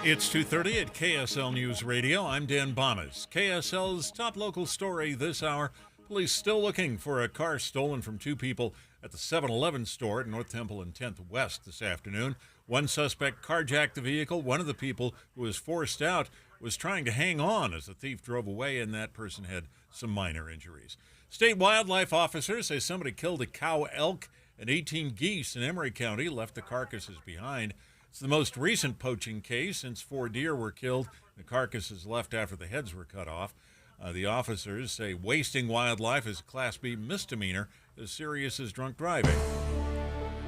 It's 2:30 at KSL News Radio. I'm Dan Bomas. KSL's top local story this hour. Police still looking for a car stolen from two people at the 7-Eleven store at North Temple and 10th West this afternoon. One suspect carjacked the vehicle. One of the people who was forced out was trying to hang on as the thief drove away, and that person had some minor injuries. State wildlife officers say somebody killed a cow elk and 18 geese in Emery County, left the carcasses behind. It's the most recent poaching case since 4 deer were killed. The carcasses left after the heads were cut off. The officers say wasting wildlife is a Class B misdemeanor, as serious as drunk driving.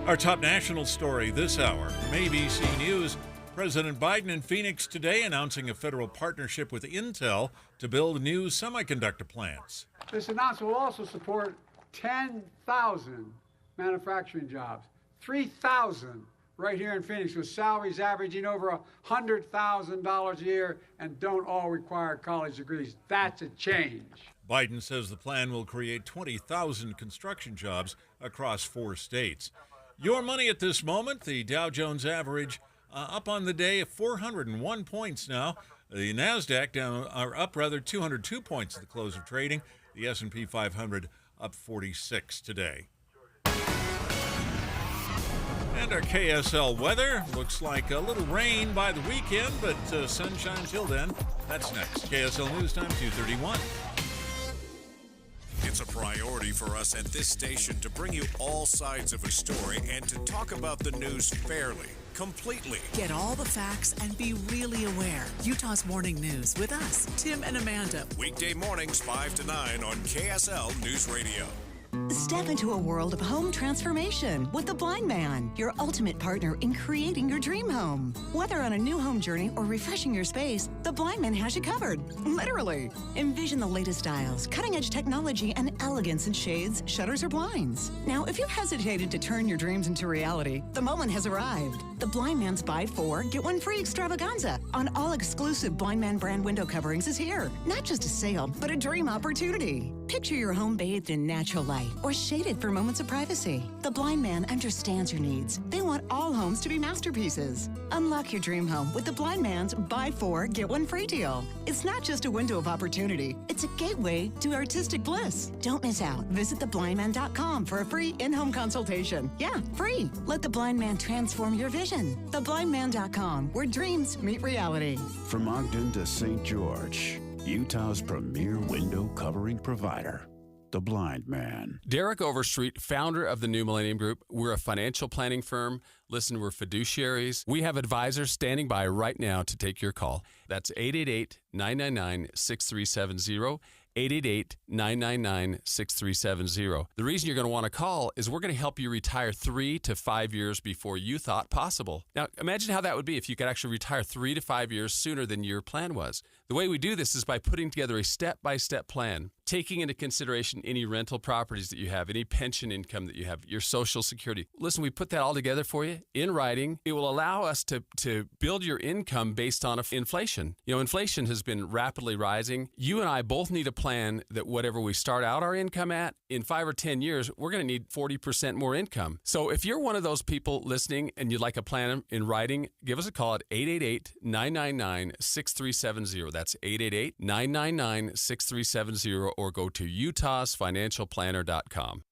Our top national story this hour from ABC News. President Biden in Phoenix today announcing a federal partnership with Intel to build new semiconductor plants. This announcement will also support 10,000 manufacturing jobs, 3,000 right here in Phoenix, with salaries averaging over $100,000 a year and don't all require college degrees. That's a change. Biden says the plan will create 20,000 construction jobs across 4 states. Your money at this moment, the Dow Jones average up on the day at 401 points now. The NASDAQ up 202 points at the close of trading. The S&P 500 up 46 today. And our KSL weather looks like a little rain by the weekend, but sunshine till then. That's next. KSL News Time 2:31. It's a priority for us at this station to bring you all sides of a story and to talk about the news fairly, completely. Get all the facts and be really aware. Utah's Morning News with us, Tim and Amanda. Weekday mornings 5 to 9 on KSL News Radio. Step into a world of home transformation with The Blind Man, your ultimate partner in creating your dream home. Whether on a new home journey or refreshing your space, The Blind Man has you covered, literally. Envision the latest styles, cutting-edge technology, and elegance in shades, shutters, or blinds. Now, if you've hesitated to turn your dreams into reality, the moment has arrived. The Blind Man's Buy 4, Get 1 Free extravaganza on all exclusive Blind Man brand window coverings is here. Not just a sale, but a dream opportunity. Picture your home bathed in natural light or shaded for moments of privacy. The Blind Man understands your needs. They want all homes to be masterpieces. Unlock your dream home with The Blind Man's Buy 4, Get 1 Free deal. It's not just a window of opportunity. It's a gateway to artistic bliss. Don't miss out. Visit theblindman.com for a free in-home consultation. Yeah, free. Let The Blind Man transform your vision. Theblindman.com, where dreams meet reality. From Ogden to St. George, Utah's premier window covering provider, The Blind Man. Derek Overstreet, founder of the New Millennium Group. We're a financial planning firm. Listen, we're fiduciaries. We have advisors standing by right now to take your call. That's 888-999-6370. 888-999-6370. The reason you're going to want to call is we're going to help you retire 3 to 5 years before you thought possible. Now, imagine how that would be if you could actually retire 3 to 5 years sooner than your plan was. The way we do this is by putting together a step-by-step plan, taking into consideration any rental properties that you have, any pension income that you have, your Social Security. Listen, we put that all together for you in writing. It will allow us to build your income based on inflation. You know, inflation has been rapidly rising. You and I both need a plan that whatever we start out our income at, in 5 or 10 years, we're going to need 40% more income. So if you're one of those people listening and you'd like a plan in writing, give us a call at 888-999-6370. That's 888-999-6370, or go to utahsfinancialplanner.com.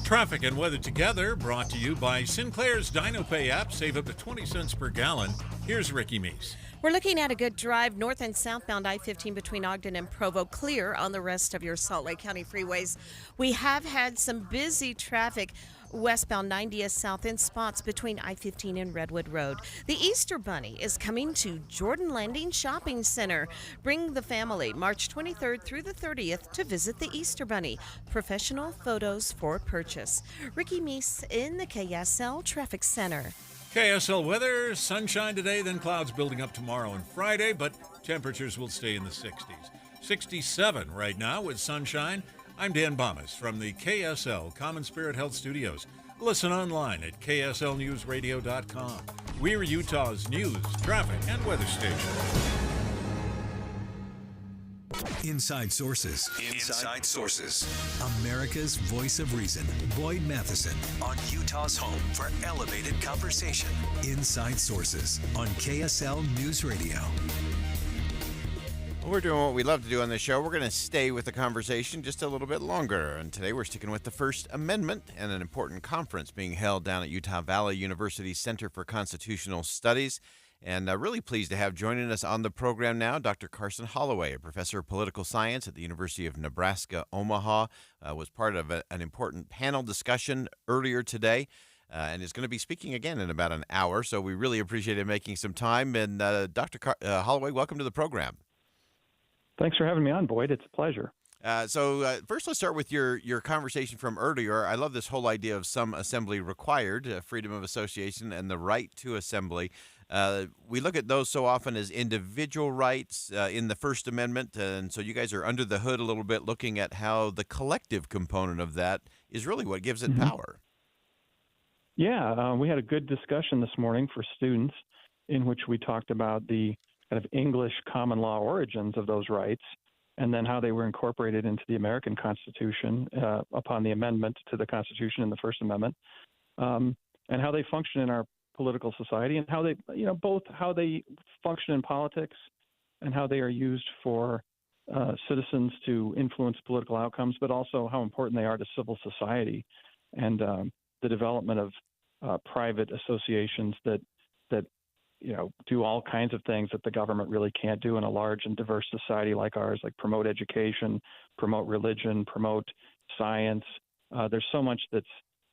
Traffic and weather together, brought to you by Sinclair's DinoPay app. Save up to 20 cents per gallon. Here's Ricky Meese. We're looking at a good drive north and southbound I-15 between Ogden and Provo, clear on the rest of your Salt Lake County freeways. We have had some busy traffic Westbound 90 is south in spots between I-15 and Redwood Road. The Easter Bunny is coming to Jordan Landing Shopping Center. Bring the family March 23rd through the 30th to visit the Easter Bunny. Professional photos for purchase. Ricky Meese in the KSL Traffic Center. KSL weather, sunshine today, then clouds building up tomorrow and Friday, but temperatures will stay in the 60s. 67 right now with sunshine. I'm Dan Bomas from the KSL Common Spirit Health Studios. Listen online at kslnewsradio.com. We're Utah's news, traffic, and weather station. Inside Sources. Inside Sources. America's voice of reason. Boyd Matheson on Utah's home for elevated conversation. Inside Sources on KSL News Radio. We're doing what we love to do on this show. We're going to stay with the conversation just a little bit longer. And today we're sticking with the First Amendment and an important conference being held down at Utah Valley University's Center for Constitutional Studies. And really pleased to have joining us on the program now Dr. Carson Holloway, a professor of political science at the University of Nebraska, Omaha, was part of an important panel discussion earlier today. And is going to be speaking again in about an hour. So we really appreciate him making some time. And Dr. Holloway, welcome to the program. Thanks for having me on, Boyd. It's a pleasure. So first, let's start with your conversation from earlier. I love this whole idea of some assembly required, freedom of association, and the right to assembly. We look at those so often as individual rights in the First Amendment, and so you guys are under the hood a little bit looking at how the collective component of that is really what gives it power. Yeah, we had a good discussion this morning for students in which we talked about the kind of English common law origins of those rights, and then how they were incorporated into the American Constitution upon the amendment to the Constitution in the First Amendment, and how they function in our political society, and how they, both how they function in politics and how they are used for citizens to influence political outcomes, but also how important they are to civil society and the development of private associations that do all kinds of things that the government really can't do in a large and diverse society like ours, like promote education, promote religion, promote science. There's so much that's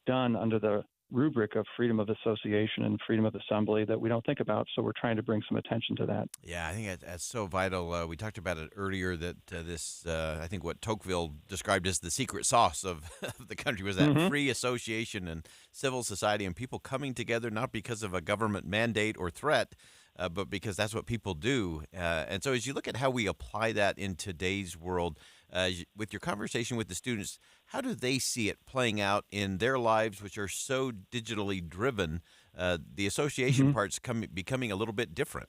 done under the rubric of freedom of association and freedom of assembly that we don't think about, so we're trying to bring some attention to that. Yeah, I think that's so vital. We talked about it earlier that I think what Tocqueville described as the secret sauce of the country was that free association and civil society and people coming together not because of a government mandate or threat, but because that's what people do. And so as you look at how we apply that in today's world, with your conversation with the students, how do they see it playing out in their lives, which are so digitally driven, the association part's becoming a little bit different?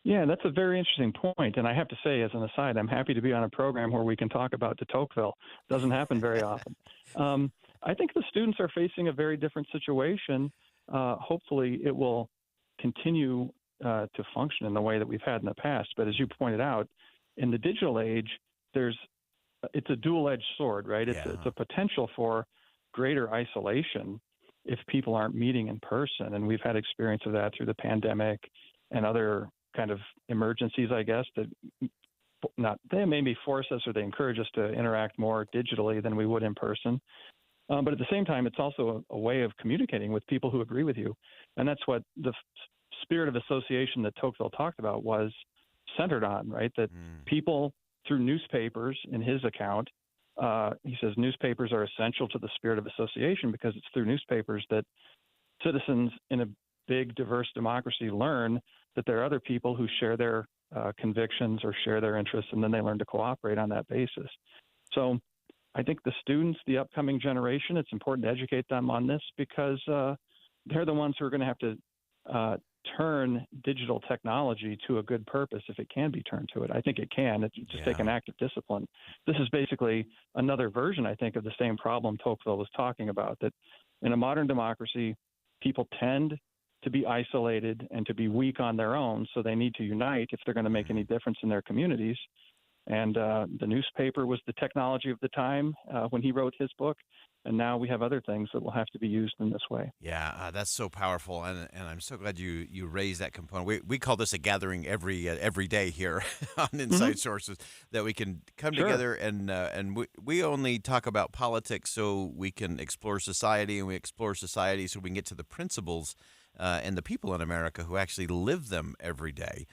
Yeah, that's a very interesting point. And I have to say, as an aside, I'm happy to be on a program where we can talk about de Tocqueville. Doesn't happen very often. I think the students are facing a very different situation. Hopefully it will continue to function in the way that we've had in the past. But as you pointed out, in the digital age, it's a dual-edged sword, right? It's a potential for greater isolation if people aren't meeting in person. And we've had experience of that through the pandemic and other kind of emergencies, I guess, that they maybe force us or they encourage us to interact more digitally than we would in person. But at the same time, it's also a way of communicating with people who agree with you. And that's what the spirit of association that Tocqueville talked about was centered on, right? That people, through newspapers, in his account, he says newspapers are essential to the spirit of association because it's through newspapers that citizens in a big, diverse democracy learn that there are other people who share their convictions or share their interests, and then they learn to cooperate on that basis. So I think the students, the upcoming generation, it's important to educate them on this because they're the ones who are going to have to turn digital technology to a good purpose if it can be turned to it. I think it can. It's just take an act of discipline. This is basically another version, I think, of the same problem Tocqueville was talking about, that in a modern democracy, people tend to be isolated and to be weak on their own, so they need to unite if they're going to make any difference in their communities. And the newspaper was the technology of the time when he wrote his book. And now we have other things that will have to be used in this way. Yeah, that's so powerful, and I'm so glad you raised that component. We call this a gathering every day here on Inside Sources, that we can come together and we only talk about politics so we can explore society, and we explore society so we can get to the principles and the people in America who actually live them every day.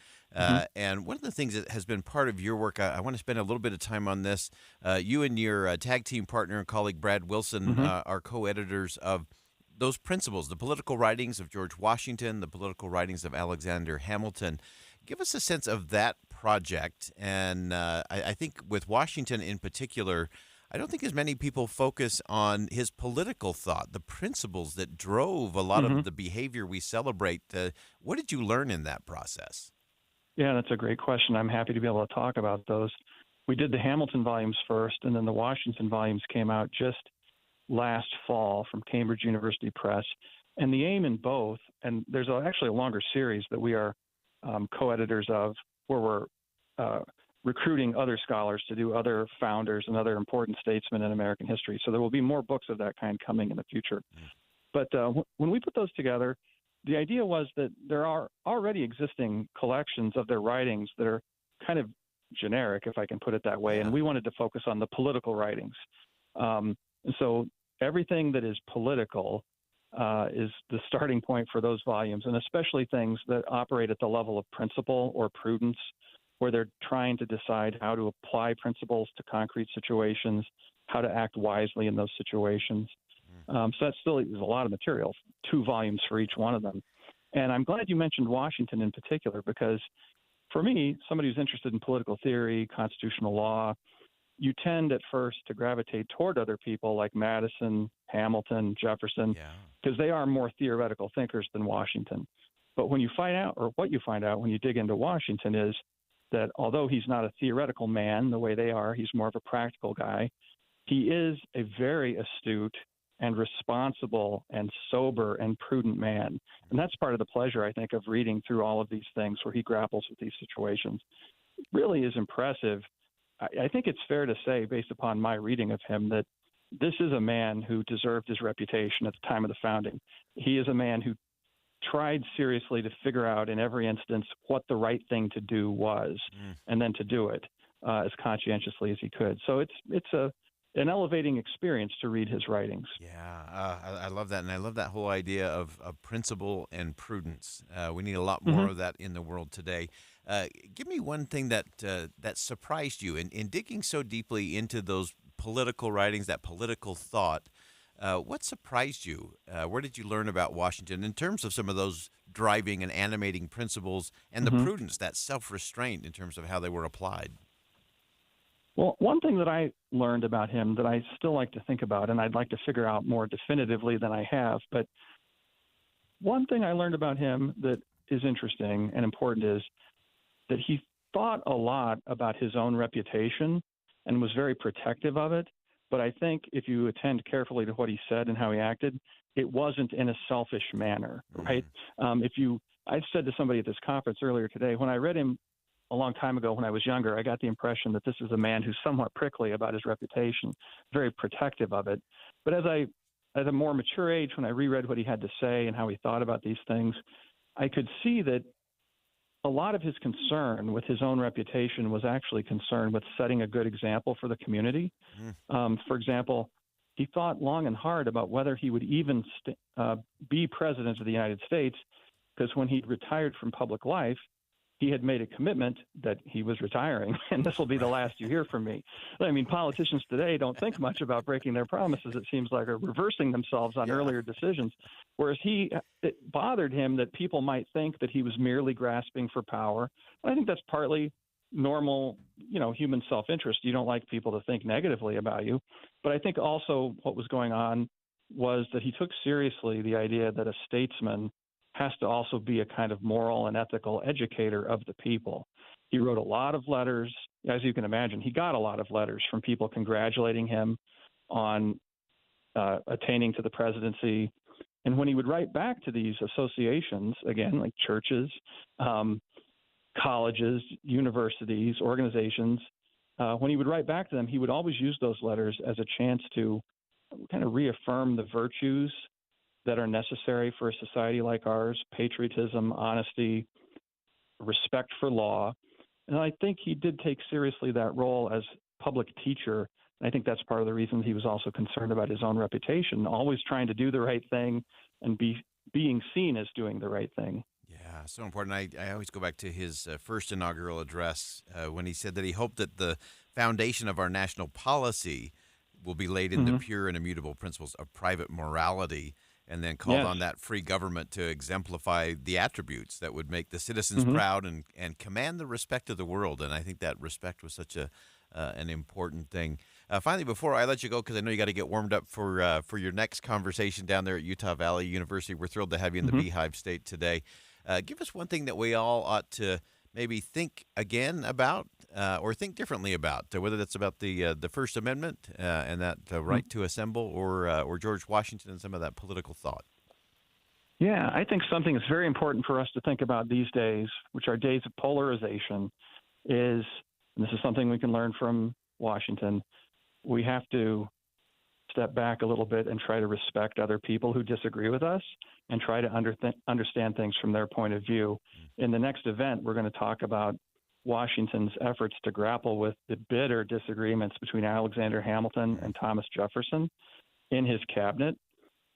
And one of the things that has been part of your work, I want to spend a little bit of time on this. You and your tag team partner and colleague Brad Wilson are co-editors of those principles, the political writings of George Washington, the political writings of Alexander Hamilton. Give us a sense of that project. And I think with Washington in particular, I don't think as many people focus on his political thought, the principles that drove a lot of the behavior we celebrate. What did you learn in that process? Yeah, that's a great question. I'm happy to be able to talk about those. We did the Hamilton volumes first, and then the Washington volumes came out just last fall from Cambridge University Press. And the aim in both, and there's actually a longer series that we are co-editors of, where we're recruiting other scholars to do other founders and other important statesmen in American history. So there will be more books of that kind coming in the future. But when we put those together, the idea was that there are already existing collections of their writings that are kind of generic, if I can put it that way, and we wanted to focus on the political writings. And so everything that is political is the starting point for those volumes, and especially things that operate at the level of principle or prudence, where they're trying to decide how to apply principles to concrete situations, how to act wisely in those situations. So that still is a lot of material, 2 volumes for each one of them. And I'm glad you mentioned Washington in particular, because for me, somebody who's interested in political theory, constitutional law, you tend at first to gravitate toward other people like Madison, Hamilton, Jefferson, because they are more theoretical thinkers than Washington. But when you find out, or what you find out when you dig into Washington, is that although he's not a theoretical man the way they are, he's more of a practical guy. He is a very astute and responsible and sober and prudent man. And that's part of the pleasure, I think, of reading through all of these things where he grapples with these situations. It really is impressive. I think it's fair to say, based upon my reading of him, that this is a man who deserved his reputation at the time of the founding. He is a man who tried seriously to figure out in every instance what the right thing to do was, and then to do it as conscientiously as he could. So it's an elevating experience to read his writings. Yeah, I love that. And I love that whole idea of principle and prudence. We need a lot more of that in the world today. Give me one thing that surprised you in digging so deeply into those political writings, that political thought. What surprised you? Where did you learn about Washington in terms of some of those driving and animating principles and the prudence, that self-restraint in terms of how they were applied? Well, one thing that I learned about him that I still like to think about, and I'd like to figure out more definitively than I have, but one thing I learned about him that is interesting and important is that he thought a lot about his own reputation and was very protective of it. But I think if you attend carefully to what he said and how he acted, it wasn't in a selfish manner, right? I said to somebody at this conference earlier today, when I read him a long time ago when I was younger, I got the impression that this is a man who's somewhat prickly about his reputation, very protective of it. But at a more mature age, when I reread what he had to say and how he thought about these things, I could see that a lot of his concern with his own reputation was actually concerned with setting a good example for the community. For example, he thought long and hard about whether he would even be president of the United States, because when he retired from public life, he had made a commitment that he was retiring, and this will be the last you hear from me. I mean, politicians today don't think much about breaking their promises, it seems like, or reversing themselves on earlier decisions, whereas it bothered him that people might think that he was merely grasping for power. And I think that's partly normal, human self-interest. You don't like people to think negatively about you. But I think also what was going on was that he took seriously the idea that a statesman has to also be a kind of moral and ethical educator of the people. He wrote a lot of letters. As you can imagine, he got a lot of letters from people congratulating him on attaining to the presidency. And when he would write back to these associations, again, like churches, colleges, universities, organizations, when he would write back to them, he would always use those letters as a chance to kind of reaffirm the virtues that are necessary for a society like ours: patriotism, honesty, respect for law. And I think he did take seriously that role as public teacher. And I think that's part of the reason he was also concerned about his own reputation, always trying to do the right thing and being seen as doing the right thing. Yeah, so important. I always go back to his first inaugural address when he said that he hoped that the foundation of our national policy will be laid in the pure and immutable principles of private morality, and then called on that free government to exemplify the attributes that would make the citizens proud and command the respect of the world. And I think that respect was such an important thing. Finally, before I let you go, because I know you got to get warmed up for your next conversation down there at Utah Valley University. We're thrilled to have you in the Beehive State today. Give us one thing that we all ought to maybe think again about or think differently about, whether that's about the First Amendment and that right to assemble, or George Washington and some of that political thought. Yeah, I think something that's very important for us to think about these days, which are days of polarization, is, and this is something we can learn from Washington, we have to step back a little bit and try to respect other people who disagree with us and try to understand things from their point of view. In the next event, we're going to talk about Washington's efforts to grapple with the bitter disagreements between Alexander Hamilton and Thomas Jefferson in his cabinet.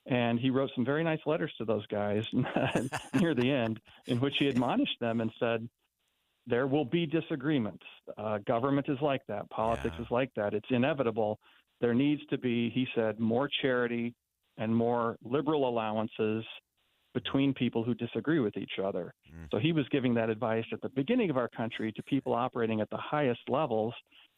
And he wrote some very nice letters to those guys near the end, in which he admonished them and said, there will be disagreements. Government is like that. Politics is like that. It's inevitable. There needs to be, he said, more charity and more liberal allowances between people who disagree with each other. So he was giving that advice at the beginning of our country to people operating at the highest levels.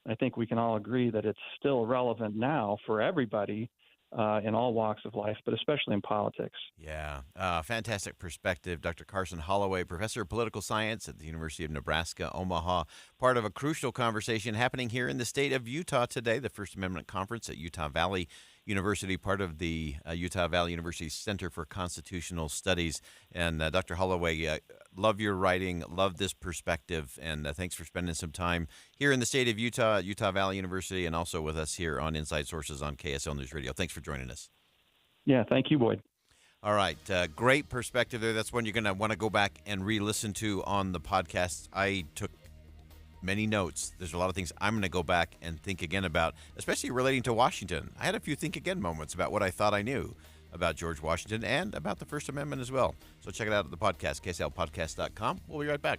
I think we can all agree that it's still relevant now for everybody in all walks of life, but especially in politics. Yeah, fantastic perspective. Dr. Carson Holloway, professor of political science at the University of Nebraska, Omaha, part of a crucial conversation happening here in the state of Utah today, the First Amendment Conference at Utah Valley University, part of the Utah Valley University Center for Constitutional Studies. And Dr. Holloway, love your writing, love this perspective, and thanks for spending some time here in the state of Utah at Utah Valley University, and also with us here on Inside Sources on KSL News Radio. Thanks for joining us. Yeah, thank you, Boyd. All right, great perspective there. That's one you're going to want to go back and re-listen to on the podcast. I took many notes. There's a lot of things I'm going to go back and think again about, especially relating to Washington. I had a few think again moments about what I thought I knew about George Washington and about the First Amendment as well. So check it out at the podcast, kslpodcast.com. We'll be right back.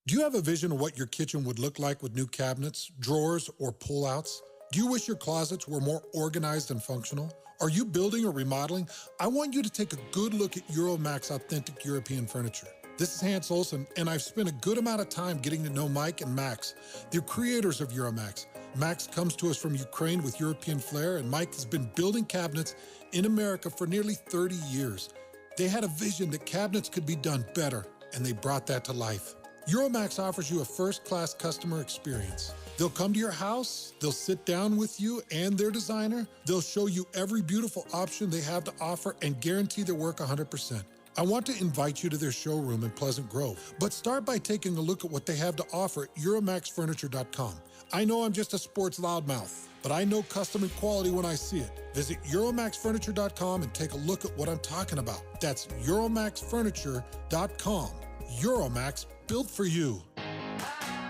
Do you have a vision of what your kitchen would look like with new cabinets, drawers, or pull-outs? Do you wish your closets were more organized and functional? Are you building or remodeling? I want you to take a good look at Euromax Authentic European Furniture. This is Hans Olsen, and I've spent a good amount of time getting to know Mike and Max. They're creators of Euromax. Max comes to us from Ukraine with European flair, and Mike has been building cabinets in America for nearly 30 years. They had a vision that cabinets could be done better, and they brought that to life. Euromax offers you a first-class customer experience. They'll come to your house, they'll sit down with you and their designer, they'll show you every beautiful option they have to offer and guarantee their work 100%. I want to invite you to their showroom in Pleasant Grove, but start by taking a look at what they have to offer at EuromaxFurniture.com. I know I'm just a sports loudmouth, but I know custom and quality when I see it. Visit EuromaxFurniture.com and take a look at what I'm talking about. That's EuromaxFurniture.com. Euromax, built for you.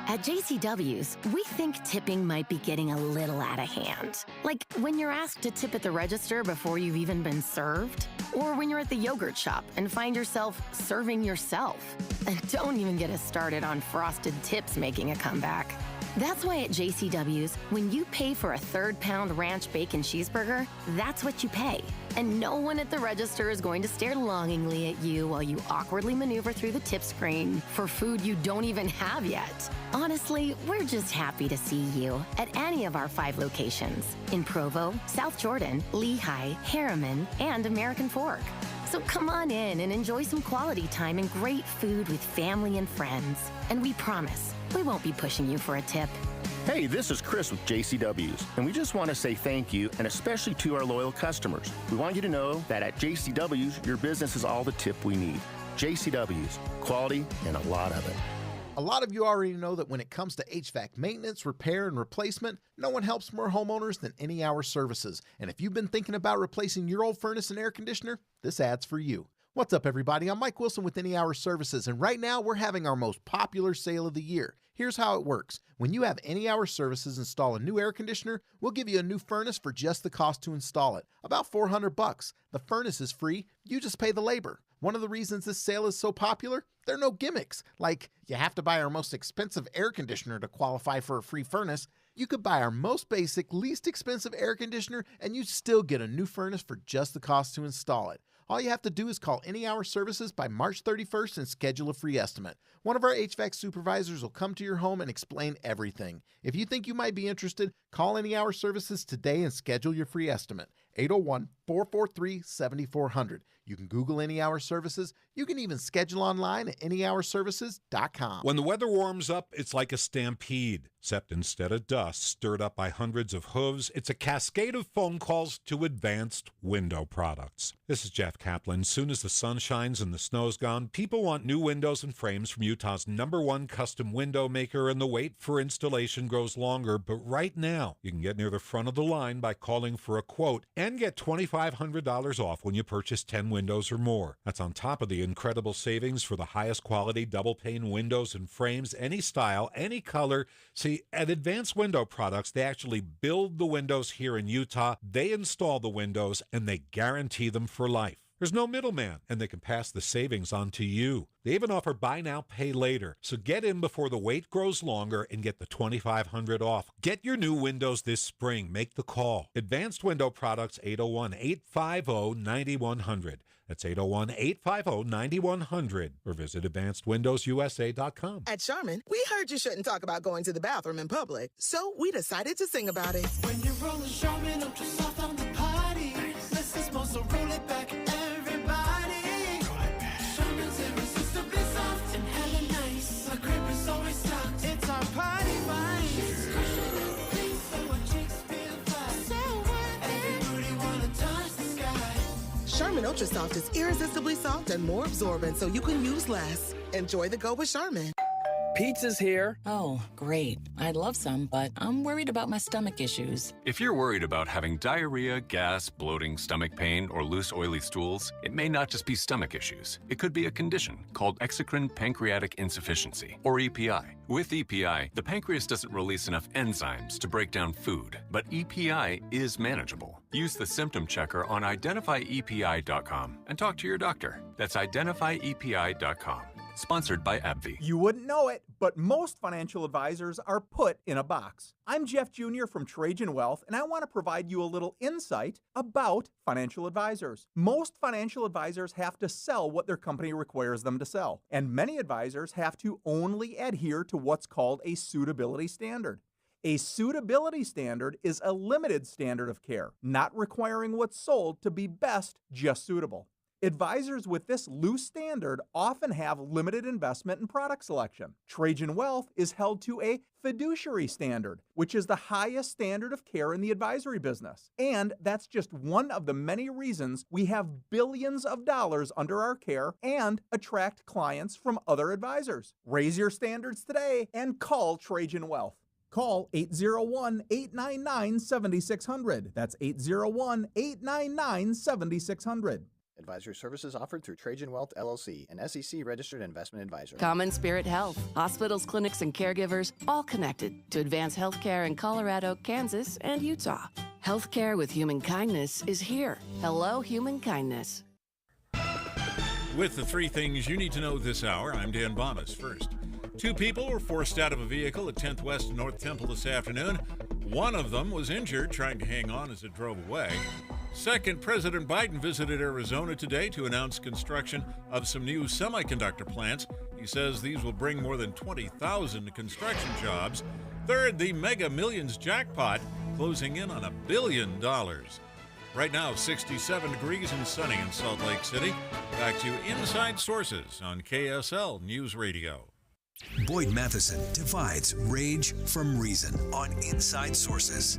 At JCW's, we think tipping might be getting a little out of hand. Like when you're asked to tip at the register before you've even been served, or when you're at the yogurt shop and find yourself serving yourself. And don't even get us started on frosted tips making a comeback. That's why at JCW's, when you pay for a 3rd-pound ranch bacon cheeseburger, that's what you pay. And no one at the register is going to stare longingly at you while you awkwardly maneuver through the tip screen for food you don't even have yet. Honestly, we're just happy to see you at any of our 5 locations in Provo, South Jordan, Lehigh, Harriman, and American Fork. So come on in and enjoy some quality time and great food with family and friends. And we promise, we won't be pushing you for a tip. Hey, this is Chris with JCW's, and we just want to say thank you, and especially to our loyal customers. We want you to know that at JCW's, your business is all the tip we need. JCW's, quality and a lot of it. A lot of you already know that when it comes to HVAC maintenance, repair, and replacement, no one helps more homeowners than Any Hour Services. And if you've been thinking about replacing your old furnace and air conditioner, this ad's for you. What's up, everybody? I'm Mike Wilson with Any Hour Services, and right now we're having our most popular sale of the year. Here's how it works. When you have Any Hour Services install a new air conditioner, we'll give you a new furnace for just the cost to install it, about $400. The furnace is free, you just pay the labor. One of the reasons this sale is so popular, there are no gimmicks, like you have to buy our most expensive air conditioner to qualify for a free furnace. You could buy our most basic, least expensive air conditioner and you'd still get a new furnace for just the cost to install it. All you have to do is call Any Hour Services by March 31st and schedule a free estimate. One of our HVAC supervisors will come to your home and explain everything. If you think you might be interested, call Any Hour Services today and schedule your free estimate. 801-443-7400. You can Google Any Hour Services. You can even schedule online at anyhourservices.com. When the weather warms up, it's like a stampede, except instead of dust stirred up by hundreds of hooves, it's a cascade of phone calls to Advanced Window Products. This is Jeff Kaplan. Soon as the sun shines and the snow's gone, people want new windows and frames from Utah's #1 custom window maker, and the wait for installation grows longer. But right now, you can get near the front of the line by calling for a quote and get $2,500 off when you purchase 10 windows or more. That's on top of the incredible savings for the highest quality double-pane windows and frames, any style, any color. See, at Advanced Window Products, they actually build the windows here in Utah, they install the windows, and they guarantee them for life. There's no middleman, and they can pass the savings on to you. They even offer buy now, pay later. So get in before the wait grows longer and get the $2,500 off. Get your new windows this spring. Make the call. Advanced Window Products, 801-850-9100. That's 801-850-9100. Or visit AdvancedWindowsUSA.com. At Charmin, we heard you shouldn't talk about going to the bathroom in public, so we decided to sing about it. When you're rolling Charmin, Ultra Soft on the party. Let's just so roll it back, everybody. Roll it back. Charmin's irresistibly soft and hella nice. My grip is always stocked. It's our party vibe. Charmin Ultra Soft is irresistibly soft and more absorbent, so you can use less. Enjoy the go with Charmin. Pizza's here. Oh, great. I'd love some, but I'm worried about my stomach issues. If you're worried about having diarrhea, gas, bloating, stomach pain, or loose, oily stools, it may not just be stomach issues. It could be a condition called exocrine pancreatic insufficiency, or EPI. With EPI, the pancreas doesn't release enough enzymes to break down food, but EPI is manageable. Use the symptom checker on identifyepi.com and talk to your doctor. That's identifyepi.com. Sponsored by AbbVie. You wouldn't know it, but most financial advisors are put in a box. I'm Jeff Jr. from Trajan Wealth, and I want to provide you a little insight about financial advisors. Most financial advisors have to sell what their company requires them to sell, and many advisors have to only adhere to what's called a suitability standard. A suitability standard is a limited standard of care, not requiring what's sold to be best, just suitable. Advisors with this loose standard often have limited investment and product selection. Trajan Wealth is held to a fiduciary standard, which is the highest standard of care in the advisory business. And that's just one of the many reasons we have billions of dollars under our care and attract clients from other advisors. Raise your standards today and call Trajan Wealth. Call 801-899-7600. That's 801-899-7600. Advisory services offered through Trajan Wealth, LLC, an SEC-registered investment advisor. Common Spirit Health. Hospitals, clinics, and caregivers all connected to advance healthcare in Colorado, Kansas, and Utah. Healthcare with human kindness is here. Hello, human kindness. With the three things you need to know this hour, I'm Dan Bomas. First, 2 people were forced out of a vehicle at 10th West and North Temple this afternoon. One of them was injured trying to hang on as it drove away. Second, President Biden visited Arizona today to announce construction of some new semiconductor plants. He says these will bring more than 20,000 construction jobs. Third, the Mega Millions jackpot closing in on $1 billion. Right now, 67 degrees and sunny in Salt Lake City. Back to Inside Sources on KSL News Radio. Boyd Matheson divides rage from reason on Inside Sources.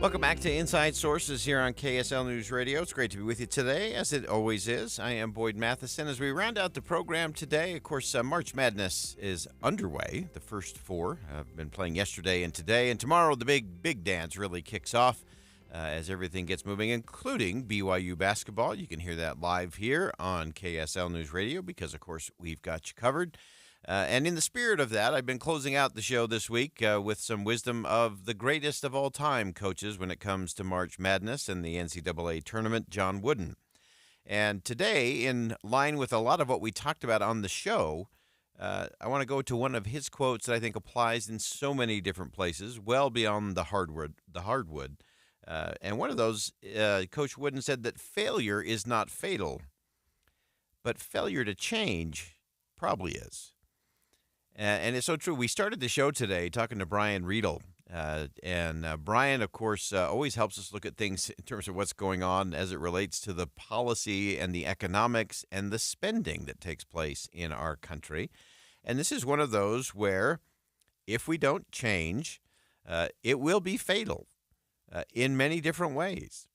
Welcome back to Inside Sources here on KSL News Radio. It's great to be with you today, as it always is. I am Boyd Matheson. As we round out the program today, of course, March Madness is underway. The first four have been playing yesterday and today, and tomorrow the big dance really kicks off as everything gets moving, including BYU basketball. You can hear that live here on KSL News Radio because, of course, we've got you covered. And in the spirit of that, I've been closing out the show this week with some wisdom of the greatest of all time coaches when it comes to March Madness and the NCAA tournament, John Wooden. And today, in line with a lot of what we talked about on the show, I want to go to one of his quotes that I think applies in so many different places, well beyond the hardwood. And one of those, Coach Wooden said that failure is not fatal, but failure to change probably is. And it's so true. We started the show today talking to Brian Riedel. And Brian, of course, always helps us look at things in terms of what's going on as it relates to the policy and the economics and the spending that takes place in our country. And this is one of those where if we don't change, it will be fatal in many different ways.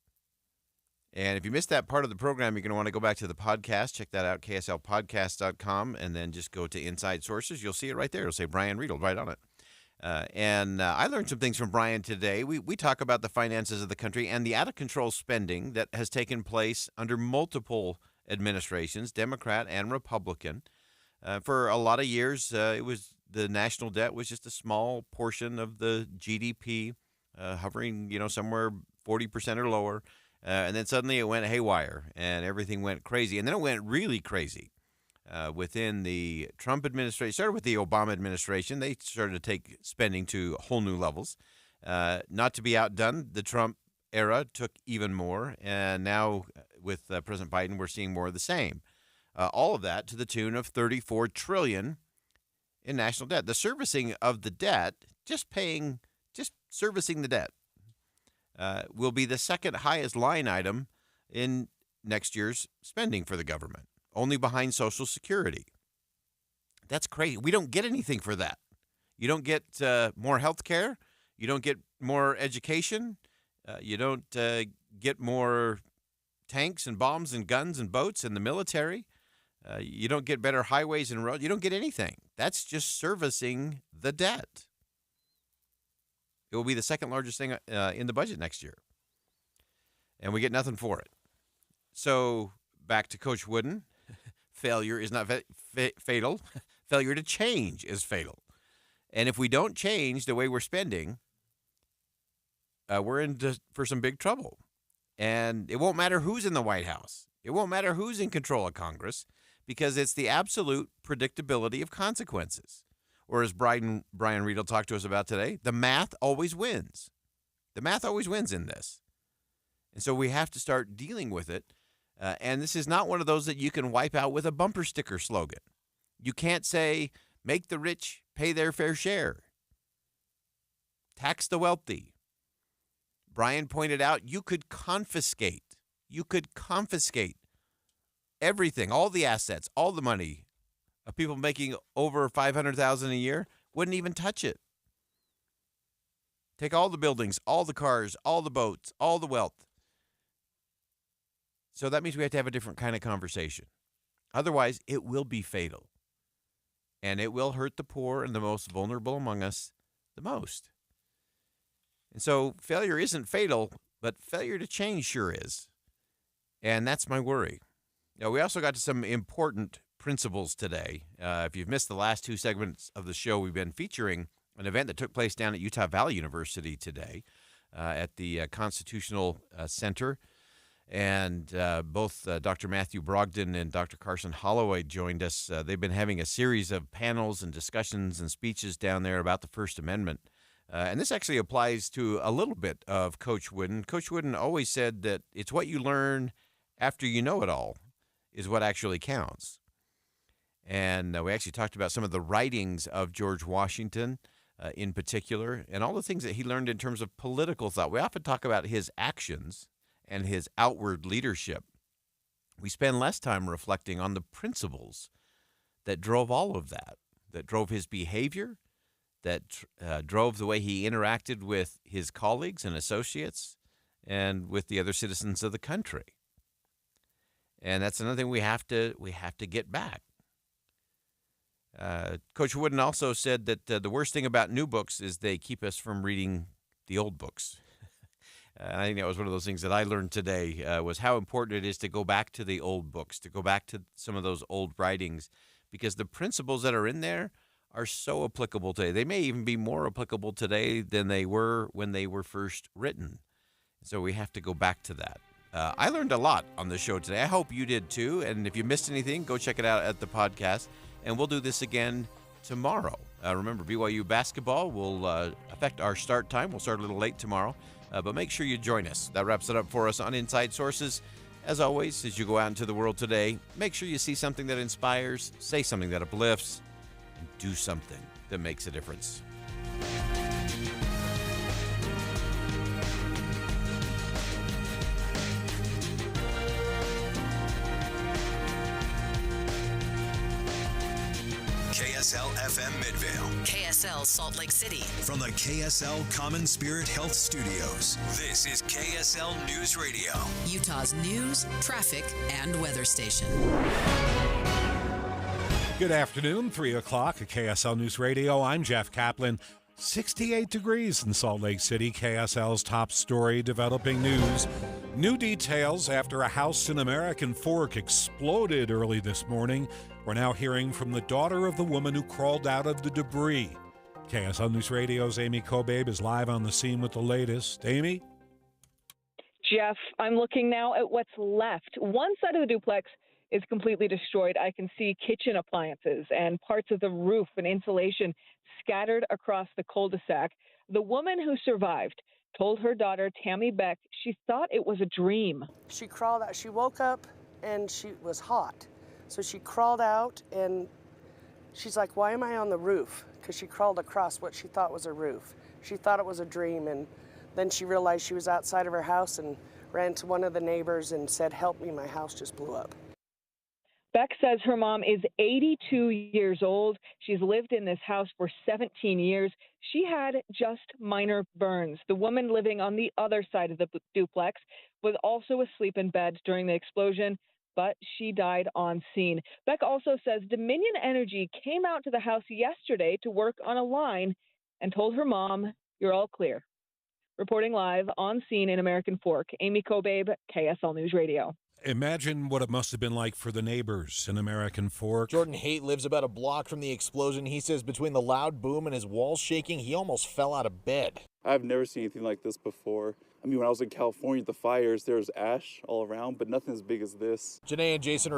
And if you missed that part of the program, you're going to want to go back to the podcast. Check that out, kslpodcast.com, and then just go to Inside Sources. You'll see it right there. It'll say Brian Riedel right on it. And I learned some things from Brian today. We talk about the finances of the country and the out-of-control spending that has taken place under multiple administrations, Democrat and Republican. For a lot of years, the national debt was just a small portion of the GDP, hovering, somewhere 40% or lower. And then suddenly it went haywire and everything went crazy. And then it went really crazy within the Trump administration. Started with the Obama administration. They started to take spending to whole new levels. Not to be outdone, the Trump era took even more. And now with President Biden, we're seeing more of the same. All of that to the tune of $34 trillion in national debt. The servicing of the debt, just servicing the debt, will be the second highest line item in next year's spending for the government, only behind Social Security. That's crazy. We don't get anything for that. You don't get more health care. You don't get more education. You don't get more tanks and bombs and guns and boats in the military. You don't get better highways and roads. You don't get anything. That's just servicing the debt. It will be the second largest thing in the budget next year. And we get nothing for it. So back to Coach Wooden. Failure is not fatal. Failure to change is fatal. And if we don't change the way we're spending, we're in for some big trouble. And it won't matter who's in the White House. It won't matter who's in control of Congress because it's the absolute predictability of consequences. Or as Brian Riedel talked to us about today, the math always wins. The math always wins in this. And so we have to start dealing with it. And this is not one of those that you can wipe out with a bumper sticker slogan. You can't say, make the rich pay their fair share. Tax the wealthy. Brian pointed out you could confiscate. You could confiscate everything, all the assets, all the money of people making over $500,000 a year, wouldn't even touch it. Take all the buildings, all the cars, all the boats, all the wealth. So that means we have to have a different kind of conversation. Otherwise, it will be fatal. And it will hurt the poor and the most vulnerable among us the most. And so failure isn't fatal, but failure to change sure is. And that's my worry. Now, we also got to some important principles today. If you've missed the last two segments of the show, we've been featuring an event that took place down at Utah Valley University today at the Constitutional Center. And both Dr. Matthew Brogdon and Dr. Carson Holloway joined us. They've been having a series of panels and discussions and speeches down there about the First Amendment. And this actually applies to a little bit of Coach Wooden. Coach Wooden always said that it's what you learn after you know it all is what actually counts. And we actually talked about some of the writings of George Washington in particular and all the things that he learned in terms of political thought. We often talk about his actions and his outward leadership. We spend less time reflecting on the principles that drove all of that drove his behavior drove the way he interacted with his colleagues and associates and with the other citizens of the country. And that's another thing we have to get back. Coach Wooden also said that the worst thing about new books is they keep us from reading the old books. I think that was one of those things that I learned today, was how important it is to go back to the old books, to go back to some of those old writings, because the principles that are in there are so applicable today. They may even be more applicable today than they were when they were first written. So we have to go back to that. I learned a lot on the show today. I hope you did too. And if you missed anything, go check it out at the podcast. And we'll do this again tomorrow. Remember, BYU basketball will affect our start time. We'll start a little late tomorrow. But make sure you join us. That wraps it up for us on Inside Sources. As always, as you go out into the world today, make sure you see something that inspires, say something that uplifts, and do something that makes a difference. KSL FM Midvale. KSL Salt Lake City. From the KSL Common Spirit Health Studios, this is KSL News Radio. Utah's news, traffic, and weather station. Good afternoon, 3 o'clock at KSL News Radio. I'm Jeff Kaplan. 68 degrees in Salt Lake City, KSL's top story, developing news. New details after a house in American Fork exploded early this morning. We're now hearing from the daughter of the woman who crawled out of the debris. KSL News Radio's Amy Kobabe is live on the scene with the latest. Amy? Jeff, I'm looking now at what's left. One side of the duplex is completely destroyed. I can see kitchen appliances and parts of the roof and insulation scattered across the cul-de-sac. The woman who survived told her daughter, Tammy Beck, she thought it was a dream. She crawled out. She woke up and she was hot. So she crawled out and she's like, why am I on the roof? Because she crawled across what she thought was a roof. She thought it was a dream, and then she realized she was outside of her house and ran to one of the neighbors and said, help me, my house just blew up. Beck says her mom is 82 years old. She's lived in this house for 17 years. She had just minor burns. The woman living on the other side of the duplex was also asleep in bed during the explosion, but she died on scene. Beck also says Dominion Energy came out to the house yesterday to work on a line and told her mom, you're all clear. Reporting live on scene in American Fork, Amy Kobabe, KSL News Radio. Imagine what it must have been like for the neighbors in American Fork. Jordan Haight lives about a block from the explosion. He says between the loud boom and his walls shaking, he almost fell out of bed. I've never seen anything like this before. I mean, when I was in California at the fires, there was ash all around, but nothing as big as this. Janae and Jason